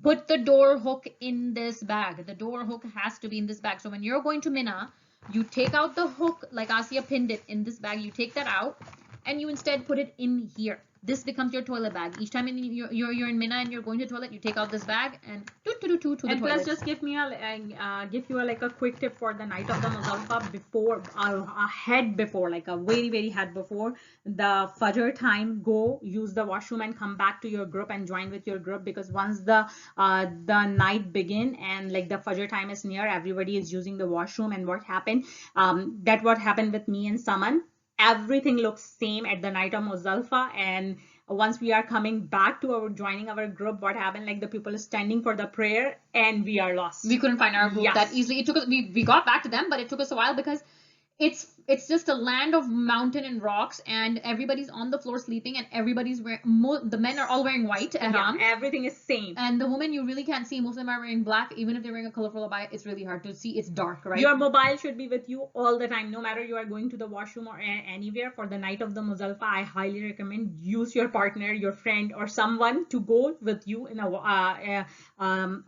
A: Put the door hook in this bag. The door hook has to be in this bag. So when you're going to Mina, you take out the hook, like Asiya pinned it in this bag. You take that out, and you instead put it in here. This becomes your toilet bag. Each time you're in Mina and you're going to the toilet, you take out this bag and to the toilet.
B: And plus, just give you like a quick tip for the night of the Muzalfa before, like a very head before the Fajr time. Go use the washroom and come back to your group and join with your group, because once the night begin and like the Fajr time is near, everybody is using the washroom. And what happened? What happened with me and Saman. Everything looks same at the night of Muzalfa, and once we are coming back to joining our group, what happened? Like the people are standing for the prayer, and we are lost.
A: We couldn't find our group that easily. It took us. We got back to them, but it took us a while because it's just a land of mountain and rocks, and everybody's on the floor sleeping, and everybody's wearing. The men are all wearing white.
B: Everything is same.
A: And the women, you really can't see. Most of them are wearing black. Even if they're wearing a colorful abaya, it's really hard to see. It's dark, right?
B: Your mobile should be with you all the time, no matter you are going to the washroom or anywhere. For the night of the Muzalfa, I highly recommend use your partner, your friend, or someone to go with you in a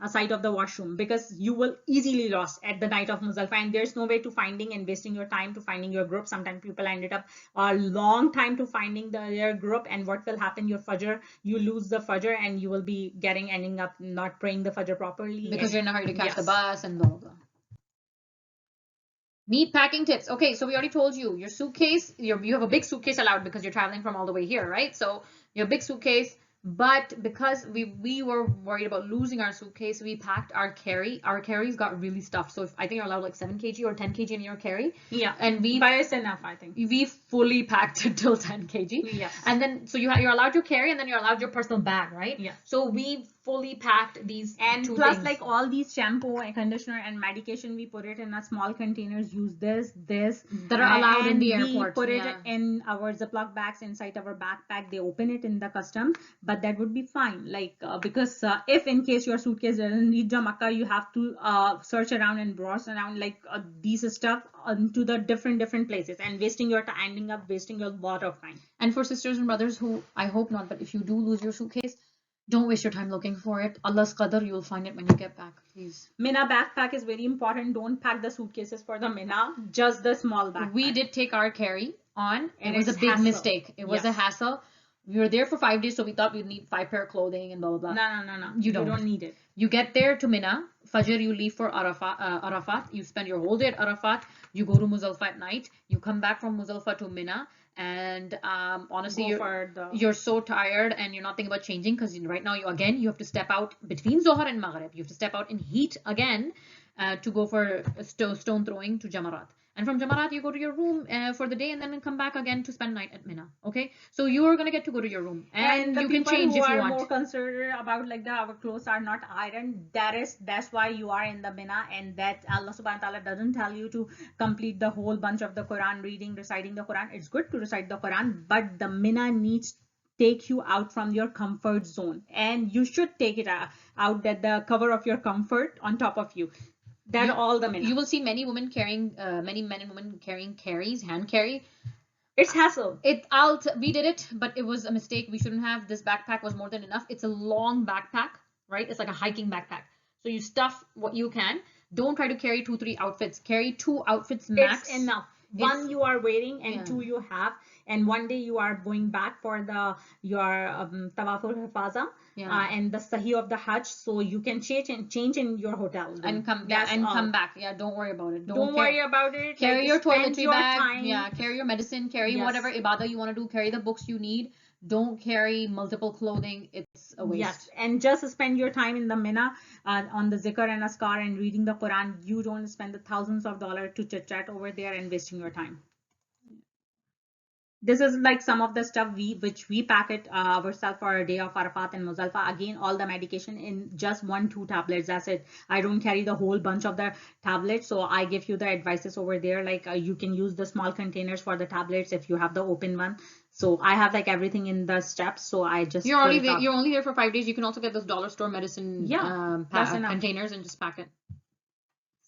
B: side of the washroom, because you will easily lost at the night of Muzalfa, and there's no way to finding and wasting your time to finding your group. Sometimes people ended up a long time to finding their group, and what will happen? Your Fajr, you lose the Fajr, and you will be ending up not praying the Fajr properly
A: because you're in a hurry to catch the bus and blah blah. Meat packing tips. Okay, so we already told you your suitcase. You have a big suitcase allowed because you're traveling from all the way here, right? So your big suitcase. But because we were worried about losing our suitcase, we packed our carry. Our carries got really stuffed. So I think you're allowed like 7 kg or 10 kg in your carry.
B: Yeah.
A: And
B: but it's enough, I think.
A: We fully packed it till 10 kg.
B: Yes.
A: And then so you're allowed your carry, and then you're allowed your personal bag, right?
B: Yeah.
A: So we fully packed these
B: And
A: two
B: plus,
A: things.
B: like all these shampoo and conditioner and medication, we put it in a small containers. Use this
A: That are allowed in
B: and
A: the
B: we
A: airport.
B: put it
A: Yeah.
B: in our Ziploc bags inside our backpack. They open it in the custom, but that would be fine. Like because if in case your suitcase doesn't need Jamaica, you have to search around and browse around like these stuff to the different places, and wasting your time, ending up wasting a lot of time.
A: And for sisters and brothers who, I hope not, but if you do lose your suitcase, don't waste your time looking for it. Allah's qadar, you'll find it when you get back, please.
B: Mina backpack is very important. Don't pack the suitcases for the Mina, just the small backpack.
A: We did take our carry on.
B: And
A: It was a
B: it's
A: big
B: hassle.
A: mistake. It was a
B: Yes.
A: hassle. We were there for 5 days, so we thought we'd need 5 pair of clothing and blah, blah, blah.
B: No.
A: You don't.
B: need it.
A: You get there to Mina. Fajr, you leave for Arafat. You spend your whole day at Arafat. You go to Muzdalifah at night. You come back from Muzdalifah to Mina. And honestly, you're so tired and you're not thinking about changing, because right now you have to step out between Zohar and Maghrib. You have to step out in heat again to go for stone throwing to Jamarat. And from Jamarat, you go to your room for the day and then come back again to spend night at Mina. Okay, so you are gonna get to go to your room and you can change if you want.
B: Who are more concerned about like our clothes are not ironed, that's why you are in the Mina, and that Allah Subhanahu wa Taala doesn't tell you to complete the whole bunch of the Quran reading, reciting the Quran. It's good to recite the Quran, but the Mina needs take you out from your comfort zone, and you should take it out that the cover of your comfort on top of you. All the Mina.
A: You will see many women carrying, many men and women carrying carries, hand carry.
B: It's hassle.
A: We did it, but it was a mistake. We shouldn't have. This backpack was more than enough. It's a long backpack, right? It's like a hiking backpack. So you stuff what you can. Don't try to carry 2-3 outfits. Carry 2 outfits max.
B: It's enough. One you are wearing and 2 you have, and one day you are going back for your Tawaf al-Hifaza and the Sahi of the Hajj, so you can change in your hotel
A: and come come back. Yeah, don't worry about it.
B: Don't worry about it.
A: Carry your toiletry bag.
B: Time.
A: Yeah, carry your medicine. Carry whatever ibadah you want to do. Carry the books you need. Don't carry multiple clothing. It's a waste.
B: Yes, and just spend your time in the Mina on the zikr and askar and reading the Quran. You don't spend the thousands of dollars to chit chat over there and wasting your time. This is like some of the stuff which we pack it ourselves for a day of Arafat and Muzdalifah. Again, all the medication in just 1-2 tablets. That's it. I don't carry the whole bunch of the tablets, so I give you the advices over there. Like you can use the small containers for the tablets if you have the open one. So I have like everything in the steps. So I just
A: you're only there for 5 days. You can also get those dollar store medicine containers and just pack it.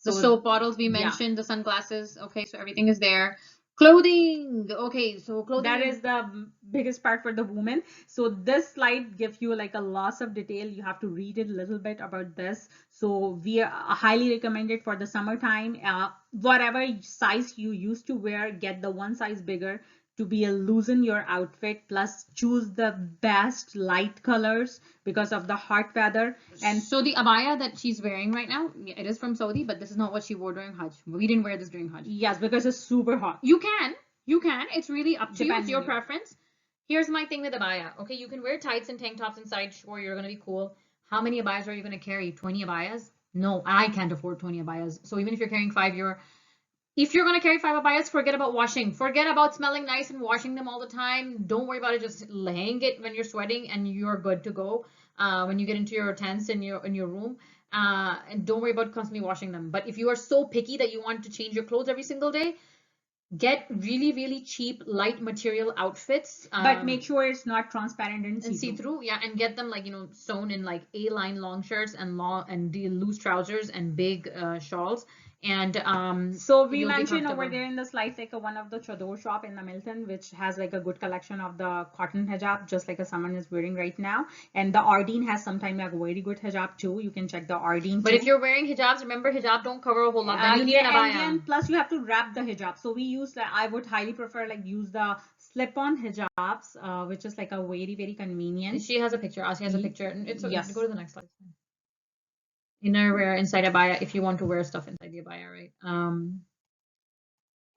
A: The soap bottles we mentioned, the sunglasses. Okay, so everything is there. Clothing. Okay, so clothing.
B: That is the biggest part for the woman. So this slide gives you like a lots of detail. You have to read it a little bit about this. So we highly recommend it for the summertime. Whatever size you used to wear, get the one size bigger to be loosen your outfit. Plus choose the best light colors because of the hot weather. And
A: so the abaya that she's wearing right now, it is from Saudi, but this is not what she wore during Hajj. We didn't wear this during Hajj.
B: Yes, because it's super hot.
A: You can. It's really up to you. It's your preference. Here's my thing with abaya. Okay, you can wear tights and tank tops inside. Sure, you're gonna be cool. How many abayas are you gonna carry? 20 abayas? No, I can't afford 20 abayas. So even if you're carrying 5, if you're going to carry 5 abayas, forget about washing. Forget about smelling nice and washing them all the time. Don't worry about it. Just hang it when you're sweating and you're good to go when you get into your tents in your room. And don't worry about constantly washing them. But if you are so picky that you want to change your clothes every single day, get really, really cheap, light material outfits.
B: But make sure it's not transparent and
A: see-through. Yeah, and get them like, sewn in like A-line long shirts and loose trousers and big shawls. And
B: so we mentioned over there in the slides like one of the chador shop in the Milton, which has like a good collection of the cotton hijab, just like someone is wearing right now. And the Ardeen has sometimes like very good hijab too. You can check the Ardeen.
A: But if you're wearing hijabs, remember hijab don't cover a whole lot. Then you need an abaya.
B: And plus you have to wrap the hijab. So we use I would highly prefer use the slip-on hijabs, which is like a very, very convenient.
A: She has a picture. Ashi has a picture. Yes. Go to the next slide. Inner wear inside abaya if you want to wear stuff inside the abaya, right?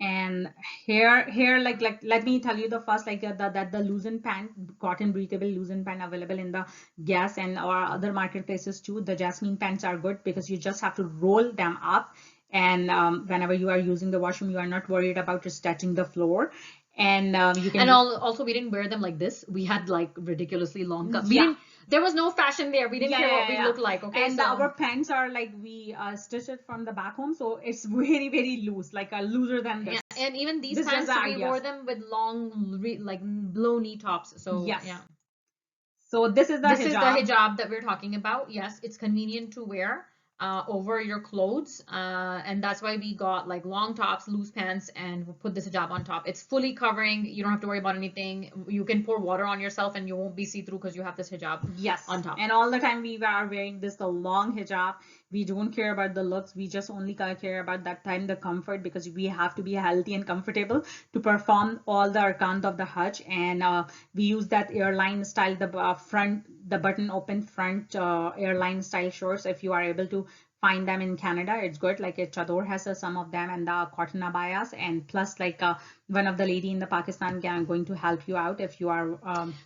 B: And here like let me tell you the first the loosen pant, cotton breathable loosen pant available in the Gas and or other marketplaces too. The jasmine pants are good because you just have to roll them up, and whenever you are using the washroom, you are not worried about just touching the floor. And you can.
A: And also we didn't wear them like this. We had like ridiculously long cuffs. There was no fashion there. We didn't care what we look like. Okay,
B: and our pants are like we stitched it from the back home, so it's very very loose, like looser than this.
A: Yeah, and even these pants we wore them with long, like low knee tops. So
B: yes.
A: Yeah.
B: So this is the
A: This is the hijab that we're talking about. Yes, it's convenient to wear over your clothes, and that's why we got like long tops, loose pants, and we'll put this hijab on top. It's fully covering. You don't have to worry about anything. You can pour water on yourself and you won't be see-through because you have this hijab on top.
B: And all the time we are wearing this the long hijab. We don't care about the looks. We just only care about that time the comfort, because we have to be healthy and comfortable to perform all the arkan of the Hajj. And we use that airline style, the button open front airline style shorts. If you are able to find them in Canada, it's good. Like Chador has some of them, and the cotton abayas, and plus like one of the lady in the Pakistan going to help you out if you are.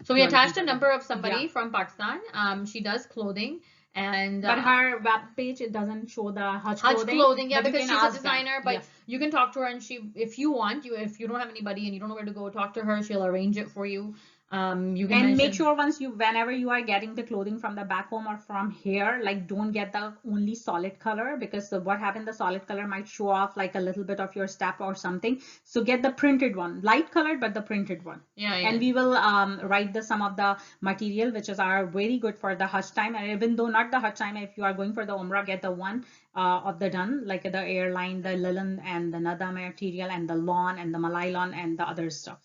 A: So we attached a number of somebody from Pakistan. She does clothing. And
B: but her web page, it doesn't show the Hajj clothing.
A: Yeah, because she's a designer. But you can talk to her, and if you want, if you don't have anybody and you don't know where to go, talk to her. She'll arrange it for you. You can
B: make sure whenever you are getting the clothing from the back home or from here, like don't get the only solid color, because what happened, the solid color might show off like a little bit of your step or something. So get the printed one, light colored, but the printed one. And we will write some of the material which are very good for the Hajj time. And even though not the Hajj time, if you are going for the Umrah, get the one of the done, like the airline, the linen, and the nada material, and the lawn, and the malai lawn, and the other stuff.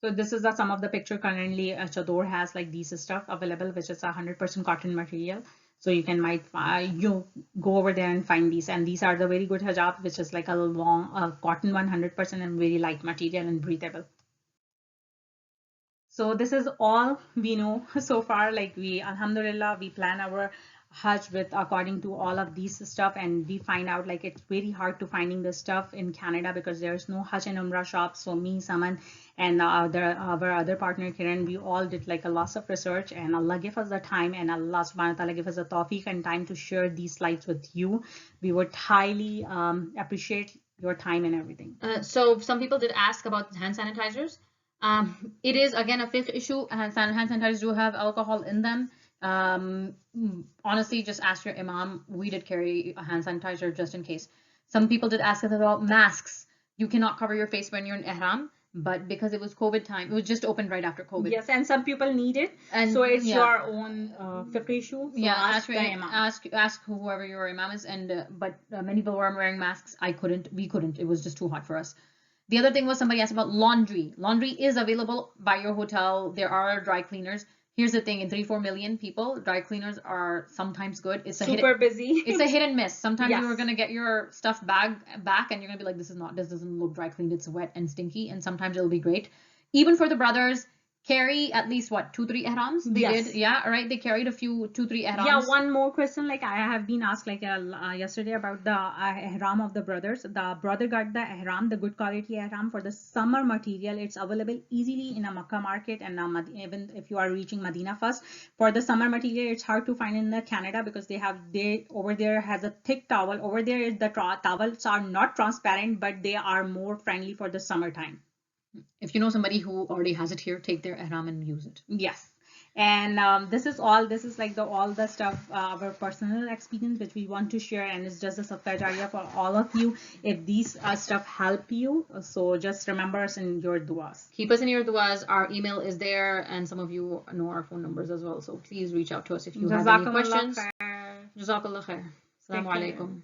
B: So this is some of the picture. Currently Chador has like these stuff available, which is 100% cotton material. So you can you go over there and find these, and these are the very good hijab, which is like a long cotton 100% and very light material and breathable. So this is all we know so far. Like alhamdulillah, we plan our Hajj according to all of these stuff, and we find out like it's very hard to finding this stuff in Canada because there's no Hajj and Umrah shops. So me, Saman, and our other partner Kiran, we all did like a lot of research, and Allah give us the time, and Allah subhanahu wa ta'ala give us the tawfiq and time to share these slides with you. We would highly appreciate your time and everything.
A: So some people did ask about hand sanitizers. It is again a fiqh issue. Hand sanitizers do have alcohol in them. Honestly, just ask your imam. We did carry a hand sanitizer just in case. Some people did ask us about masks. You cannot cover your face when you're in ihram, but because it was COVID time, it was just opened right after COVID.
B: Yes, and some people need it, and so it's your own fiqh issue. So
A: ask your imam. Ask whoever your imam is. And but many people were wearing masks. We couldn't. It was just too hot for us. The other thing was somebody asked about laundry. Laundry is available by your hotel. There are dry cleaners. Here's the thing, in 3-4 million people, dry cleaners are sometimes good. It's
B: super busy.
A: It's a hit and miss. Sometimes you're gonna get your stuff back and you're gonna be like, this doesn't look dry cleaned, it's wet and stinky, and sometimes it'll be great. Even for the brothers, carry at least 2-3 ihrams. They did, right? They carried a few 2-3 ihrams.
B: Yeah, one more question. Like I have been asked like yesterday about the ihram of the brothers. The brother got the ihram, the good quality ihram for the summer material. It's available easily in a Makkah market, and even if you are reaching Medina first. For the summer material, it's hard to find in the Canada because they over there has a thick towel. Over there, the towels are not transparent, but they are more friendly for the summertime.
A: If you know somebody who already has it here, take their ihram and use it.
B: Yes. And this is all the stuff, our personal experience which we want to share, and it's just a sadaqah jariyah for all of you if these stuff help you. So just remember us in your duas.
A: Keep us in your duas. Our email is there, and some of you know our phone numbers as well, so please reach out to us if you have any questions. Jazakallahu Khairan. Assalamu alaikum.